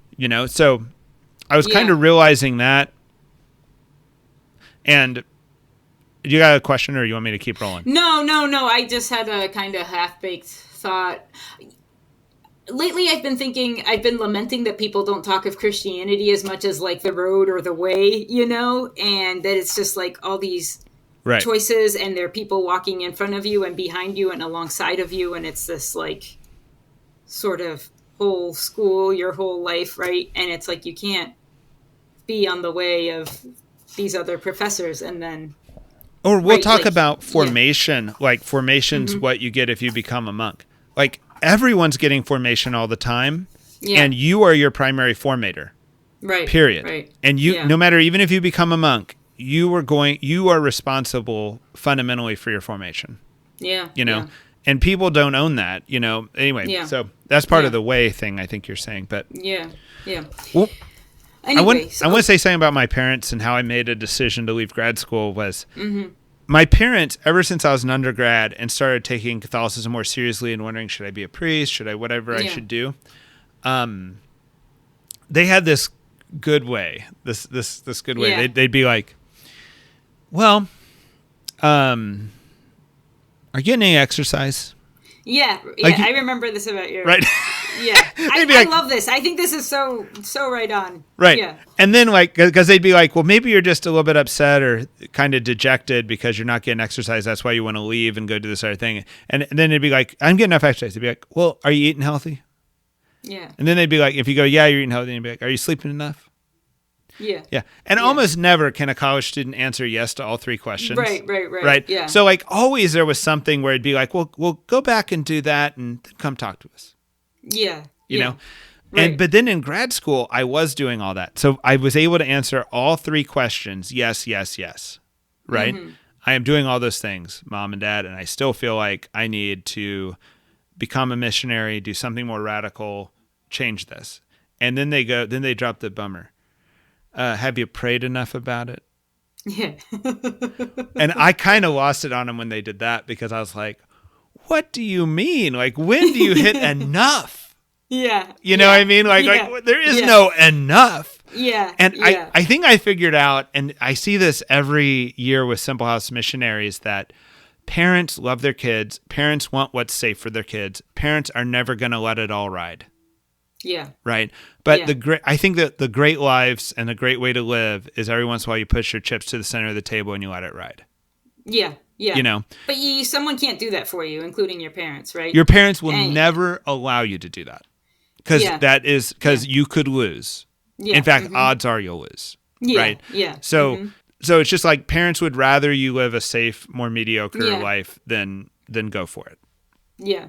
So I was kind of realizing that. And you got a question, or you want me to keep rolling? No. I just had a kind of half-baked thought. lately I've been lamenting that people don't talk of Christianity as much as like the road or the way, and that it's just like all these choices, and there are people walking in front of you and behind you and alongside of you, and it's this like sort of whole school, your whole life, right? And it's like you can't be on the way of these other professors and then... Or we'll talk about formation, like formation's what you get if you become a monk. Like everyone's getting formation all the time, and you are your primary formator. Right. Period. Right. And you, no matter, even if you become a monk, you are responsible fundamentally for your formation. Yeah. And people don't own that, Anyway, so that's part of the way thing I think you're saying. But yeah. Well, anyway, I want to say something about my parents and how I made a decision to leave grad school was my parents, ever since I was an undergrad and started taking Catholicism more seriously and wondering, should I be a priest? Should I, whatever I should do? They had this good way, this good way. Yeah. They'd be like, well, are you getting any exercise? Yeah, like, I remember this about you. Right. Yeah, I love this. I think this is so right on. Right. Yeah. And then because they'd be like, well, maybe you're just a little bit upset or kind of dejected because you're not getting exercise. That's why you want to leave and go do this other thing. And then it'd be like, I'm getting enough exercise. They'd be like, well, are you eating healthy? Yeah. And then they'd be like, if you go, yeah, you're eating healthy. And you'd be like, are you sleeping enough? Yeah. Yeah. And almost never can a college student answer yes to all three questions. Right. Yeah. So like always there was something where it'd be like, well, we'll go back and do that and then come talk to us. Yeah. You know? Right. But then in grad school, I was doing all that. So I was able to answer all three questions. Yes. Right. I am doing all those things, Mom and Dad. And I still feel like I need to become a missionary, do something more radical, change this. And then they drop the bummer. Have you prayed enough about it? Yeah. And I kind of lost it on them when they did that because I was like, what do you mean? Like, when do you hit enough? Yeah. You know what I mean? Like there is no enough. Yeah. And I think I figured out, and I see this every year with Simple House missionaries, that parents love their kids. Parents want what's safe for their kids. Parents are never going to let it all ride. Yeah. Right. But I think that the great lives and the great way to live is every once in a while you push your chips to the center of the table and you let it ride. Yeah. Yeah. You know. But someone can't do that for you, including your parents, right? Your parents will never allow you to do that. Because you could lose. Yeah. In fact, odds are you'll lose. Yeah. Right. Yeah. So it's just like parents would rather you live a safe, more mediocre life than go for it. Yeah.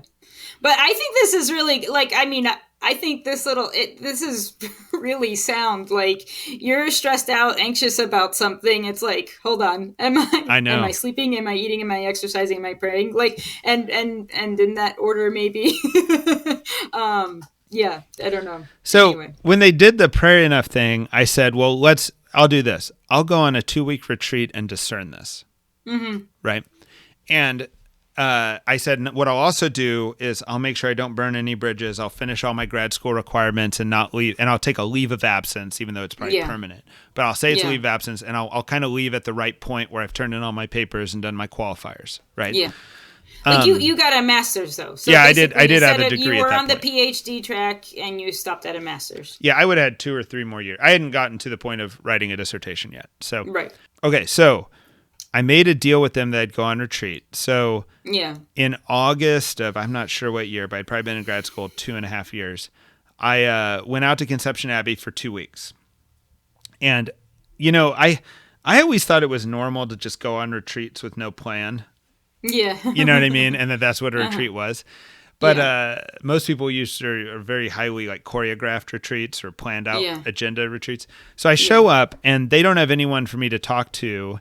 But I think this is really I think this is really sound like you're stressed out, anxious about something. It's like, hold on, am I sleeping? Am I eating? Am I exercising? Am I praying? Like, and in that order, maybe. Yeah, I don't know. So anyway. When they did the pray enough thing, I said, well, I'll do this. I'll go on a 2-week retreat and discern this. Mm-hmm. Right. And I said, what I'll also do is I'll make sure I don't burn any bridges. I'll finish all my grad school requirements and not leave. And I'll take a leave of absence, even though it's probably permanent. But I'll say it's a leave of absence, and I'll kind of leave at the right point where I've turned in all my papers and done my qualifiers. Right. Yeah. Like you got a master's though. So I did have a degree. You were at that on the PhD track and you stopped at a master's. Yeah, I would have had 2 or 3 more years. I hadn't gotten to the point of writing a dissertation yet. So right. Okay, so I made a deal with them that I'd go on retreat. So in August of, I'm not sure what year, but I'd probably been in grad school 2.5 years. I went out to Conception Abbey for 2 weeks. And, I always thought it was normal to just go on retreats with no plan. Yeah. You know what I mean? And that's what a retreat was. But most people are very highly like choreographed retreats or planned out agenda retreats. So I show up and they don't have anyone for me to talk to.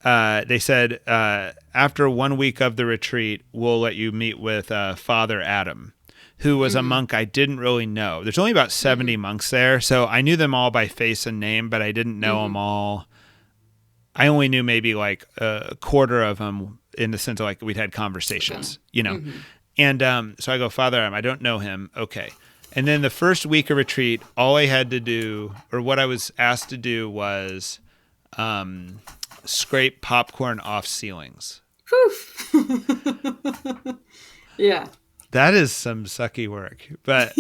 They said, after 1 week of the retreat, we'll let you meet with Father Adam, who was a monk I didn't really know. There's only about 70 monks there. So I knew them all by face and name, but I didn't know them all. I only knew maybe like a quarter of them in the sense of like we'd had conversations, And so I go, Father Adam, I don't know him. Okay. And then the first week of retreat, all I had to do, or what I was asked to do, was scrape popcorn off ceilings. Yeah. That is some sucky work, but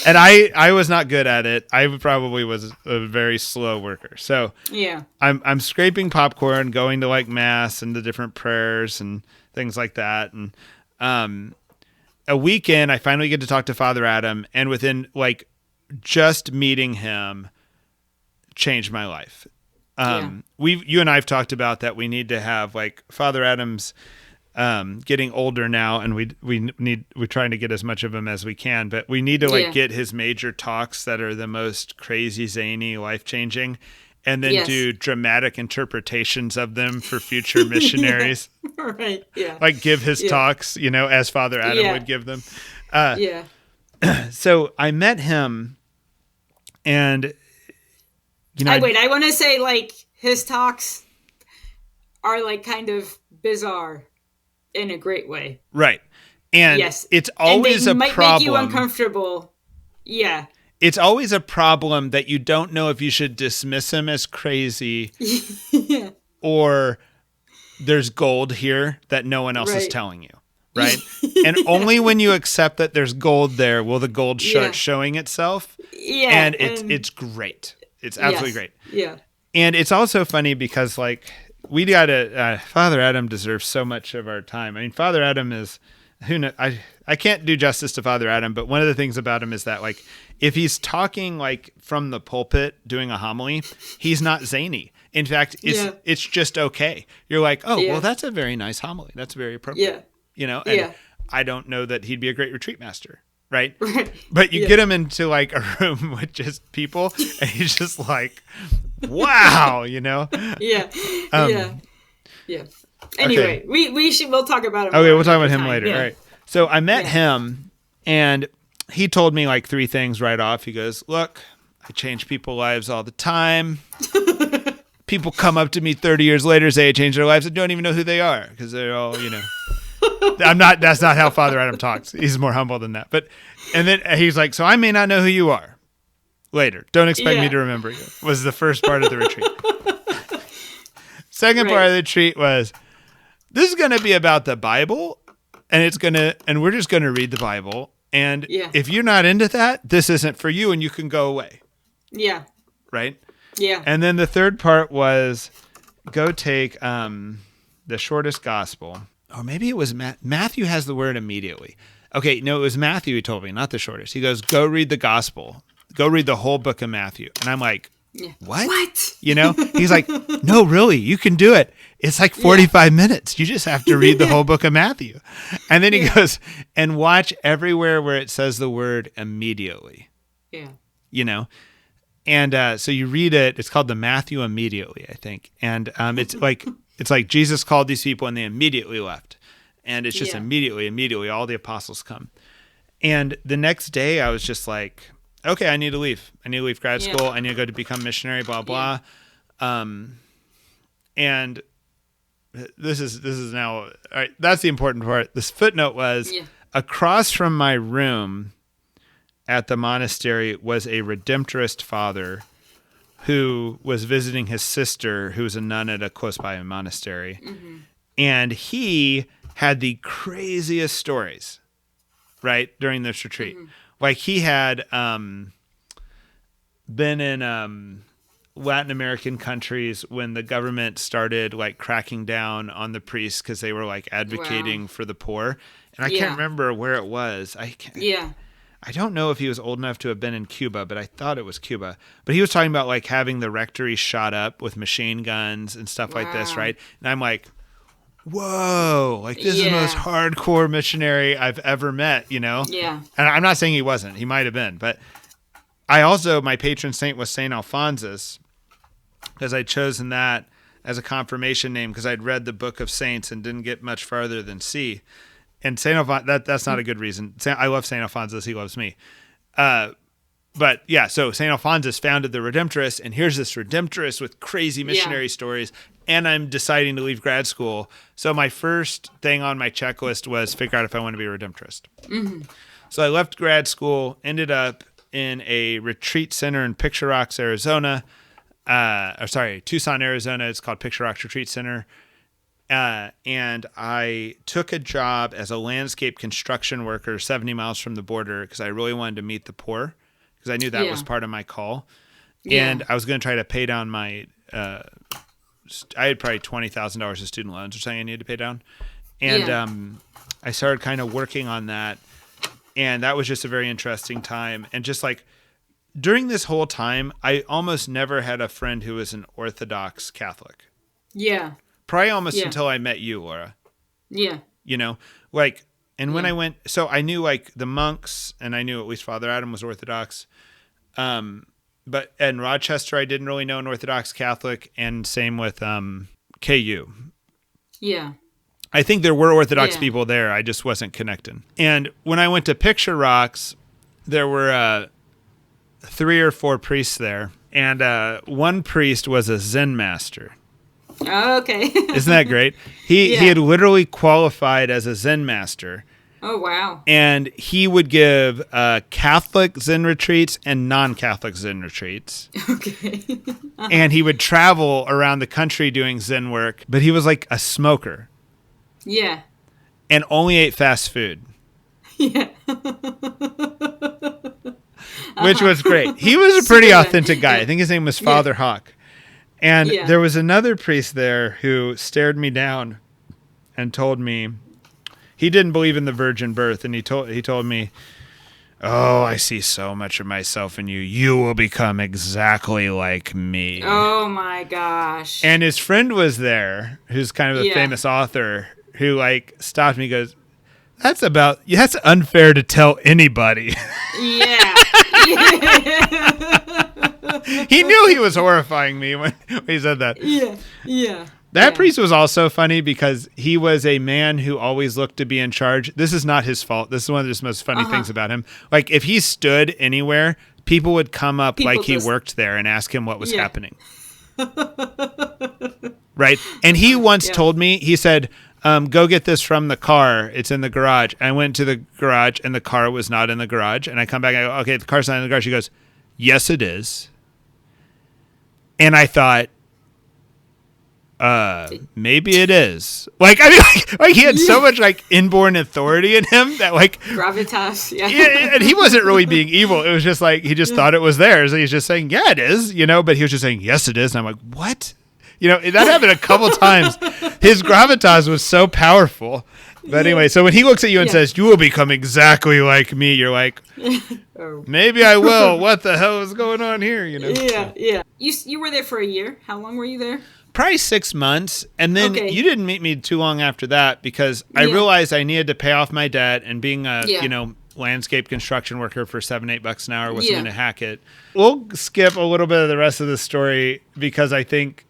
and I was not good at it. I probably was a very slow worker. So yeah, I'm scraping popcorn, going to like mass and the different prayers and things like that. And a weekend, I finally get to talk to Father Adam, and within like just meeting him, changed my life. You and I have talked about that we need to have like Father Adam's getting older now, and we're trying to get as much of him as we can, but we need to like get his major talks that are the most crazy, zany, life-changing, and then do dramatic interpretations of them for future missionaries. Right. Yeah. Like give his talks, as Father Adam would give them. So I met him, and I want to say like his talks are like kind of bizarre in a great way. Right. And it's always and they a problem. Might make you uncomfortable. Yeah. It's always a problem that you don't know if you should dismiss him as crazy or there's gold here that no one else is telling you. Right. And only when you accept that there's gold there will the gold start showing itself. Yeah. And it's great. It's absolutely great. Yeah. And it's also funny because like we got Father Adam deserves so much of our time. I mean, Father Adam is, I can't do justice to Father Adam, but one of the things about him is that like, if he's talking like from the pulpit doing a homily, he's not zany. In fact, it's just okay. You're like, oh, well, that's a very nice homily. That's very appropriate. Yeah. And I don't know that he'd be a great retreat master. Right. But you get him into like a room with just people and he's just like, wow, Yeah. Anyway, okay. we'll talk about him. Okay. We'll talk about him later. Yeah. Right. So I met him and he told me like 3 things right off. He goes, look, I change people's lives all the time. People come up to me 30 years later, say I changed their lives and don't even know who they are because they're all, that's not how Father Adam talks. He's more humble than that. And then he's like, so I may not know who you are later. Don't expect me to remember you, was the first part of the retreat. Second part of the retreat was, this is going to be about the Bible and we're just going to read the Bible. And if you're not into that, this isn't for you and you can go away. Yeah. Right? Yeah. And then the third part was go take the shortest gospel. Or maybe it was Matthew has the word immediately. Okay, no, it was Matthew who told me, not the shortest. He goes, go read the gospel. Go read the whole book of Matthew. And I'm like, what? He's like, no, really, you can do it. It's like 45 minutes. You just have to read the whole book of Matthew. And then he goes, and watch everywhere where it says the word immediately. Yeah. And so you read it. It's called the Matthew Immediately, I think. And it's like Jesus called these people and they immediately left. And it's just immediately all the apostles come. And the next day I was just like, okay, I need to leave. I need to leave grad school. I need to go to become missionary, blah, blah. And this is now, all right, that's the important part. This footnote was across from my room at the monastery was a Redemptorist father who was visiting his sister, who was a nun at a close by monastery. Mm-hmm. And he had the craziest stories, right, during this retreat. Mm-hmm. Like he had been in Latin American countries when the government started like cracking down on the priests because they were like advocating for the poor. And I can't remember where it was. I don't know if he was old enough to have been in Cuba, but I thought it was Cuba. But he was talking about like having the rectory shot up with machine guns and stuff like this, right? And I'm like, whoa, like this is the most hardcore missionary I've ever met, Yeah. And I'm not saying he wasn't. He might have been. But I also, my patron saint was St. Alphonsus, because I'd chosen that as a confirmation name because I'd read the Book of Saints and didn't get much farther than C. And St. Alphonsus, that's not a good reason. I love St. Alphonsus. He loves me. But yeah, so St. Alphonsus founded the Redemptorists, and here's this Redemptorist with crazy missionary stories, and I'm deciding to leave grad school. So my first thing on my checklist was figure out if I want to be a Redemptorist. Mm-hmm. So I left grad school, ended up in a retreat center in Picture Rocks, Arizona. Tucson, Arizona. It's called Picture Rocks Retreat Center. And I took a job as a landscape construction worker 70 miles from the border because I really wanted to meet the poor because I knew that was part of my call. Yeah. And I was going to try to pay down my I had probably $20,000 of student loans or something I needed to pay down. And I started kind of working on that. And that was just a very interesting time. And just like during this whole time, I almost never had a friend who was an Orthodox Catholic. Yeah. Probably almost until I met you, Laura. Yeah. You know, like, and when I went, so I knew like the monks, and I knew at least Father Adam was Orthodox. But in Rochester, I didn't really know an Orthodox Catholic, and same with KU. Yeah. I think there were Orthodox people there. I just wasn't connecting. And when I went to Picture Rocks, there were 3 or 4 priests there. And one priest was a Zen master. Oh, okay. Isn't that great? He had literally qualified as a Zen master. Oh, wow. And he would give Catholic Zen retreats and non-Catholic Zen retreats. Okay. And he would travel around the country doing Zen work. But he was like a smoker. Yeah. And only ate fast food. Yeah. Which was great. He was a pretty authentic guy. I think his name was Father Hawk. And there was another priest there who stared me down and told me he didn't believe in the virgin birth. And he told me, "Oh, I see so much of myself in you. You will become exactly like me." Oh, my gosh. And his friend was there, who's kind of a famous author, who like stopped me and goes, that's unfair to tell anybody. Yeah. He knew he was horrifying me when he said that. Yeah. Yeah. That priest was also funny because he was a man who always looked to be in charge. This is not his fault. This is one of the most funny things about him. Like if he stood anywhere, people would come up like he worked there and ask him what was happening. Right. And he once told me, he said, go get this from the car. It's in the garage. I went to the garage and the car was not in the garage. And I come back and I go, okay, the car's not in the garage. He goes, yes, it is. And I thought, maybe it is. Like, I mean, like he had so much like inborn authority in him that like gravitas. Yeah. And he wasn't really being evil. It was just like, he just thought it was theirs. And he's just saying, yeah, it is, but he was just saying, yes, it is. And I'm like, what? That happened a couple times. His gravitas was so powerful. But anyway, so when he looks at you and says, you will become exactly like me, you're like, maybe I will. What the hell is going on here? Yeah, yeah. You were there for a year. How long were you there? Probably 6 months. And then you didn't meet me too long after that because I realized I needed to pay off my debt, and being a, landscape construction worker for $7-8 an hour wasn't going to hack it. We'll skip a little bit of the rest of the story because I think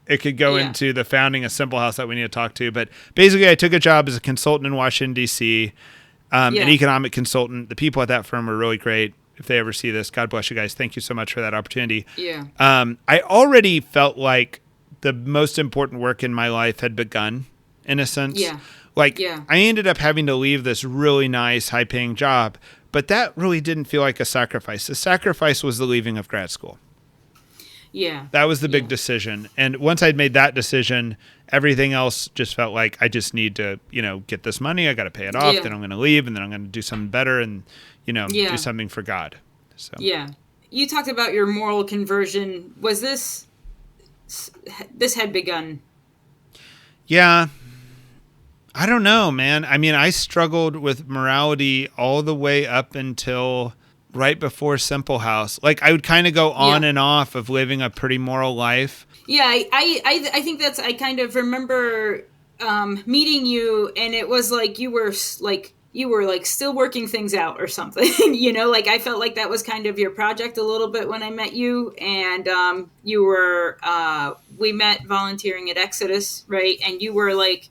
it could go into the founding of Simple House that we need to talk to. But basically, I took a job as a consultant in Washington, D.C., an economic consultant. The people at that firm were really great. If they ever see this, God bless you guys. Thank you so much for that opportunity. Yeah. I already felt like the most important work in my life had begun, in a sense. Yeah. I ended up having to leave this really nice, high-paying job, but that really didn't feel like a sacrifice. The sacrifice was the leaving of grad school. Yeah. That was the big decision. And once I'd made that decision, everything else just felt like I just need to, get this money. I got to pay it off. Then I'm going to leave, and then I'm going to do something better and, do something for God. So. Yeah. You talked about your moral conversion. Was this had begun? Yeah. I don't know, man. I mean, I struggled with morality all the way up until right before Simple House. Like, I would kind of go on and off of living a pretty moral life. Yeah, I think I kind of remember meeting you, and it was like you were still working things out or something. Like I felt like that was kind of your project a little bit when I met you, and you were we met volunteering at Exodus, right? And you were like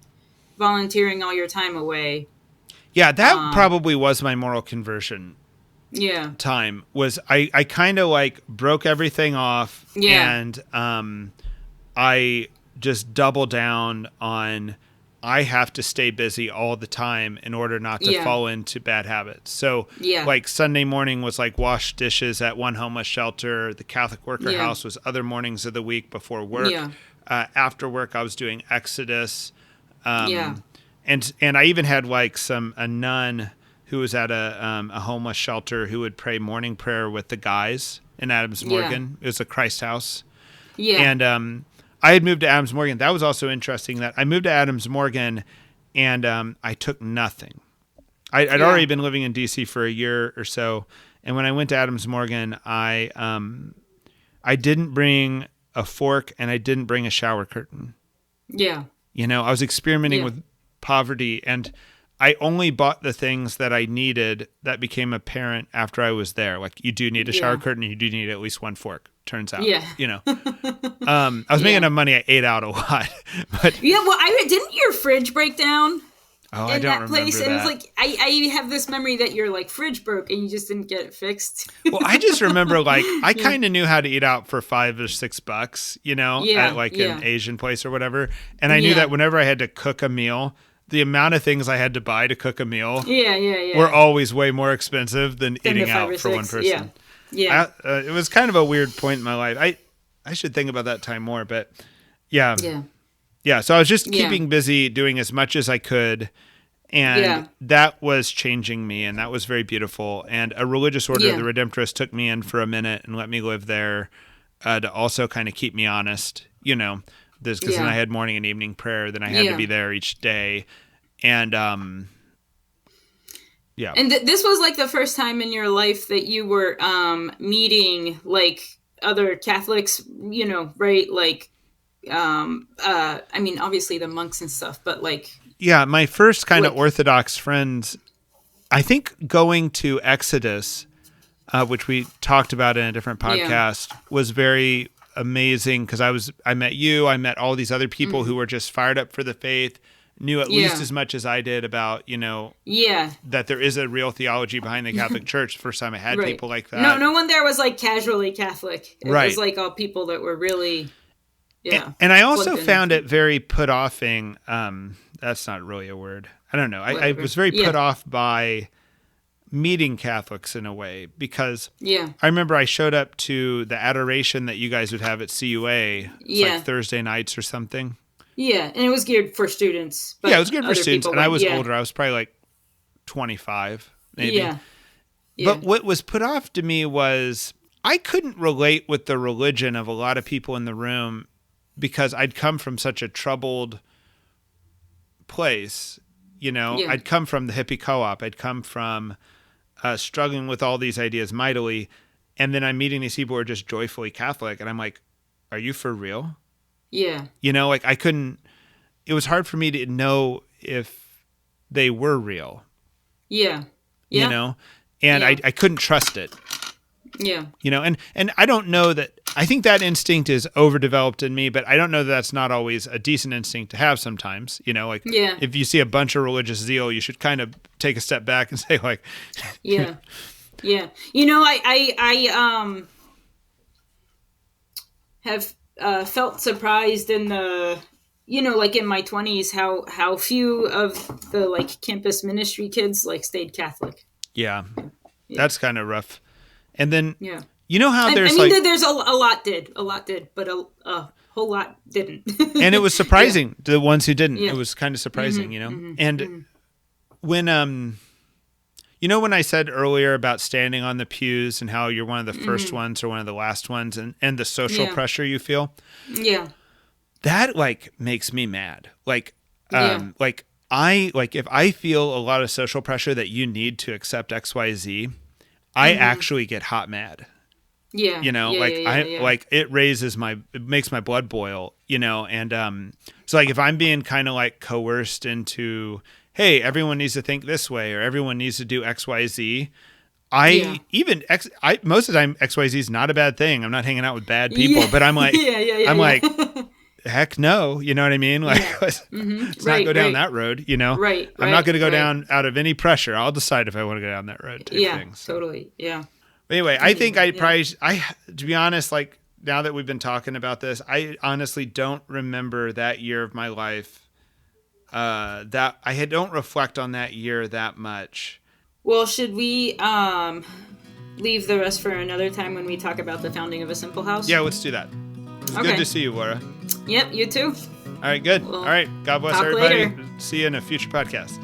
volunteering all your time away. Yeah, that probably was my moral conversion. Time was I kind of like broke everything off, and I just doubled down on I have to stay busy all the time in order not to fall into bad habits. So like Sunday morning was like wash dishes at one homeless shelter. The Catholic Worker House was other mornings of the week before work. After work I was doing Exodus. And I even had like a nun who was at a homeless shelter who would pray morning prayer with the guys in Adams Morgan. It was a Christ house. Yeah. And I had moved to Adams Morgan. That was also interesting that I moved to Adams Morgan and I took nothing. I'd already been living in D.C. for a year or so. And when I went to Adams Morgan, I didn't bring a fork and I didn't bring a shower curtain. Yeah. You know, I was experimenting with poverty, and I only bought the things that I needed that became apparent after I was there. Like, you do need a shower curtain, you do need at least one fork, turns out. Yeah. You know. I was making enough money, I ate out a lot. But didn't your fridge break down? Oh, I don't remember that. And it was like, I have this memory that your like fridge broke and you just didn't get it fixed. Well, I just remember like I kind of knew how to eat out for $5 or $6, you know, at like an Asian place or whatever. And I knew that whenever I had to cook a meal, the amount of things I had to buy to cook a meal were always way more expensive than eating out for one person. Yeah. It was kind of a weird point in my life. I should think about that time more, but yeah. So I was just keeping busy doing as much as I could. And that was changing me, and that was very beautiful. And a religious order, the Redemptorists, took me in for a minute and let me live there to also kind of keep me honest, you know, because then I had morning and evening prayer, then I had to be there each day. And And this was like the first time in your life that you were meeting like other Catholics, you know, right? Like, I mean, obviously the monks and stuff, but like... Yeah, my first kind of Orthodox friends, I think going to Exodus, which we talked about in a different podcast, was very amazing because I met you, I met all these other people who were just fired up for the faith, knew at least as much as I did about, you know, that there is a real theology behind the Catholic Church. First time I had people like that. No one there was like casually Catholic. It was like all people that were really... Yeah. And I also found it very put-offing. That's not really a word. I don't know. I was very put off by meeting Catholics in a way because I remember I showed up to the adoration that you guys would have at CUA. It's like Thursday nights or something. Yeah, and it was geared for students. But it was geared for students, and I was older. I was probably like 25, maybe. Yeah. But what was put off to me was I couldn't relate with the religion of a lot of people in the room because I'd come from such a troubled place, you know. I'd come from the hippie co-op. I'd come from struggling with all these ideas mightily, and then I'm meeting these people who are just joyfully Catholic, and I'm like, are you for real? Yeah. You know, like it was hard for me to know if they were real. Yeah. You know, and I couldn't trust it. Yeah. You know, and I don't know that, I think that instinct is overdeveloped in me, but I don't know that that's not always a decent instinct to have sometimes, you know, like if you see a bunch of religious zeal, you should kind of take a step back and say like, Yeah. You know, I have felt surprised in the, you know, like in my 20s, how few of the like campus ministry kids like stayed Catholic. Yeah. That's kind of rough. And then, you know how there's there's a lot did, but a whole lot didn't. And it was surprising to the ones who didn't. It was kind of surprising, you know. And when you know when I said earlier about standing on the pews and how you're one of the first ones or one of the last ones, and the social pressure you feel, that like makes me mad. Like if I feel a lot of social pressure that you need to accept XYZ, I actually get hot mad. Yeah. You know, like it makes my blood boil, you know, and so like if I'm being kind of like coerced into, hey, everyone needs to think this way or everyone needs to do XYZ, most of the time XYZ is not a bad thing. I'm not hanging out with bad people, but I'm like like heck no, you know what I mean? Like let's not go down that road, you know? I'm not going to go down out of any pressure. I'll decide if I want to go down that road. Totally. Yeah. But anyway, I think to be honest, like now that we've been talking about this, I honestly don't remember that year of my life. Don't reflect on that year that much. Well, should we leave the rest for another time when we talk about the founding of A Simple House? Yeah, let's do that. It was good to see you, Laura. Yep, you too. All right, good. Well, all right. God bless everybody. Later. See you in a future podcast.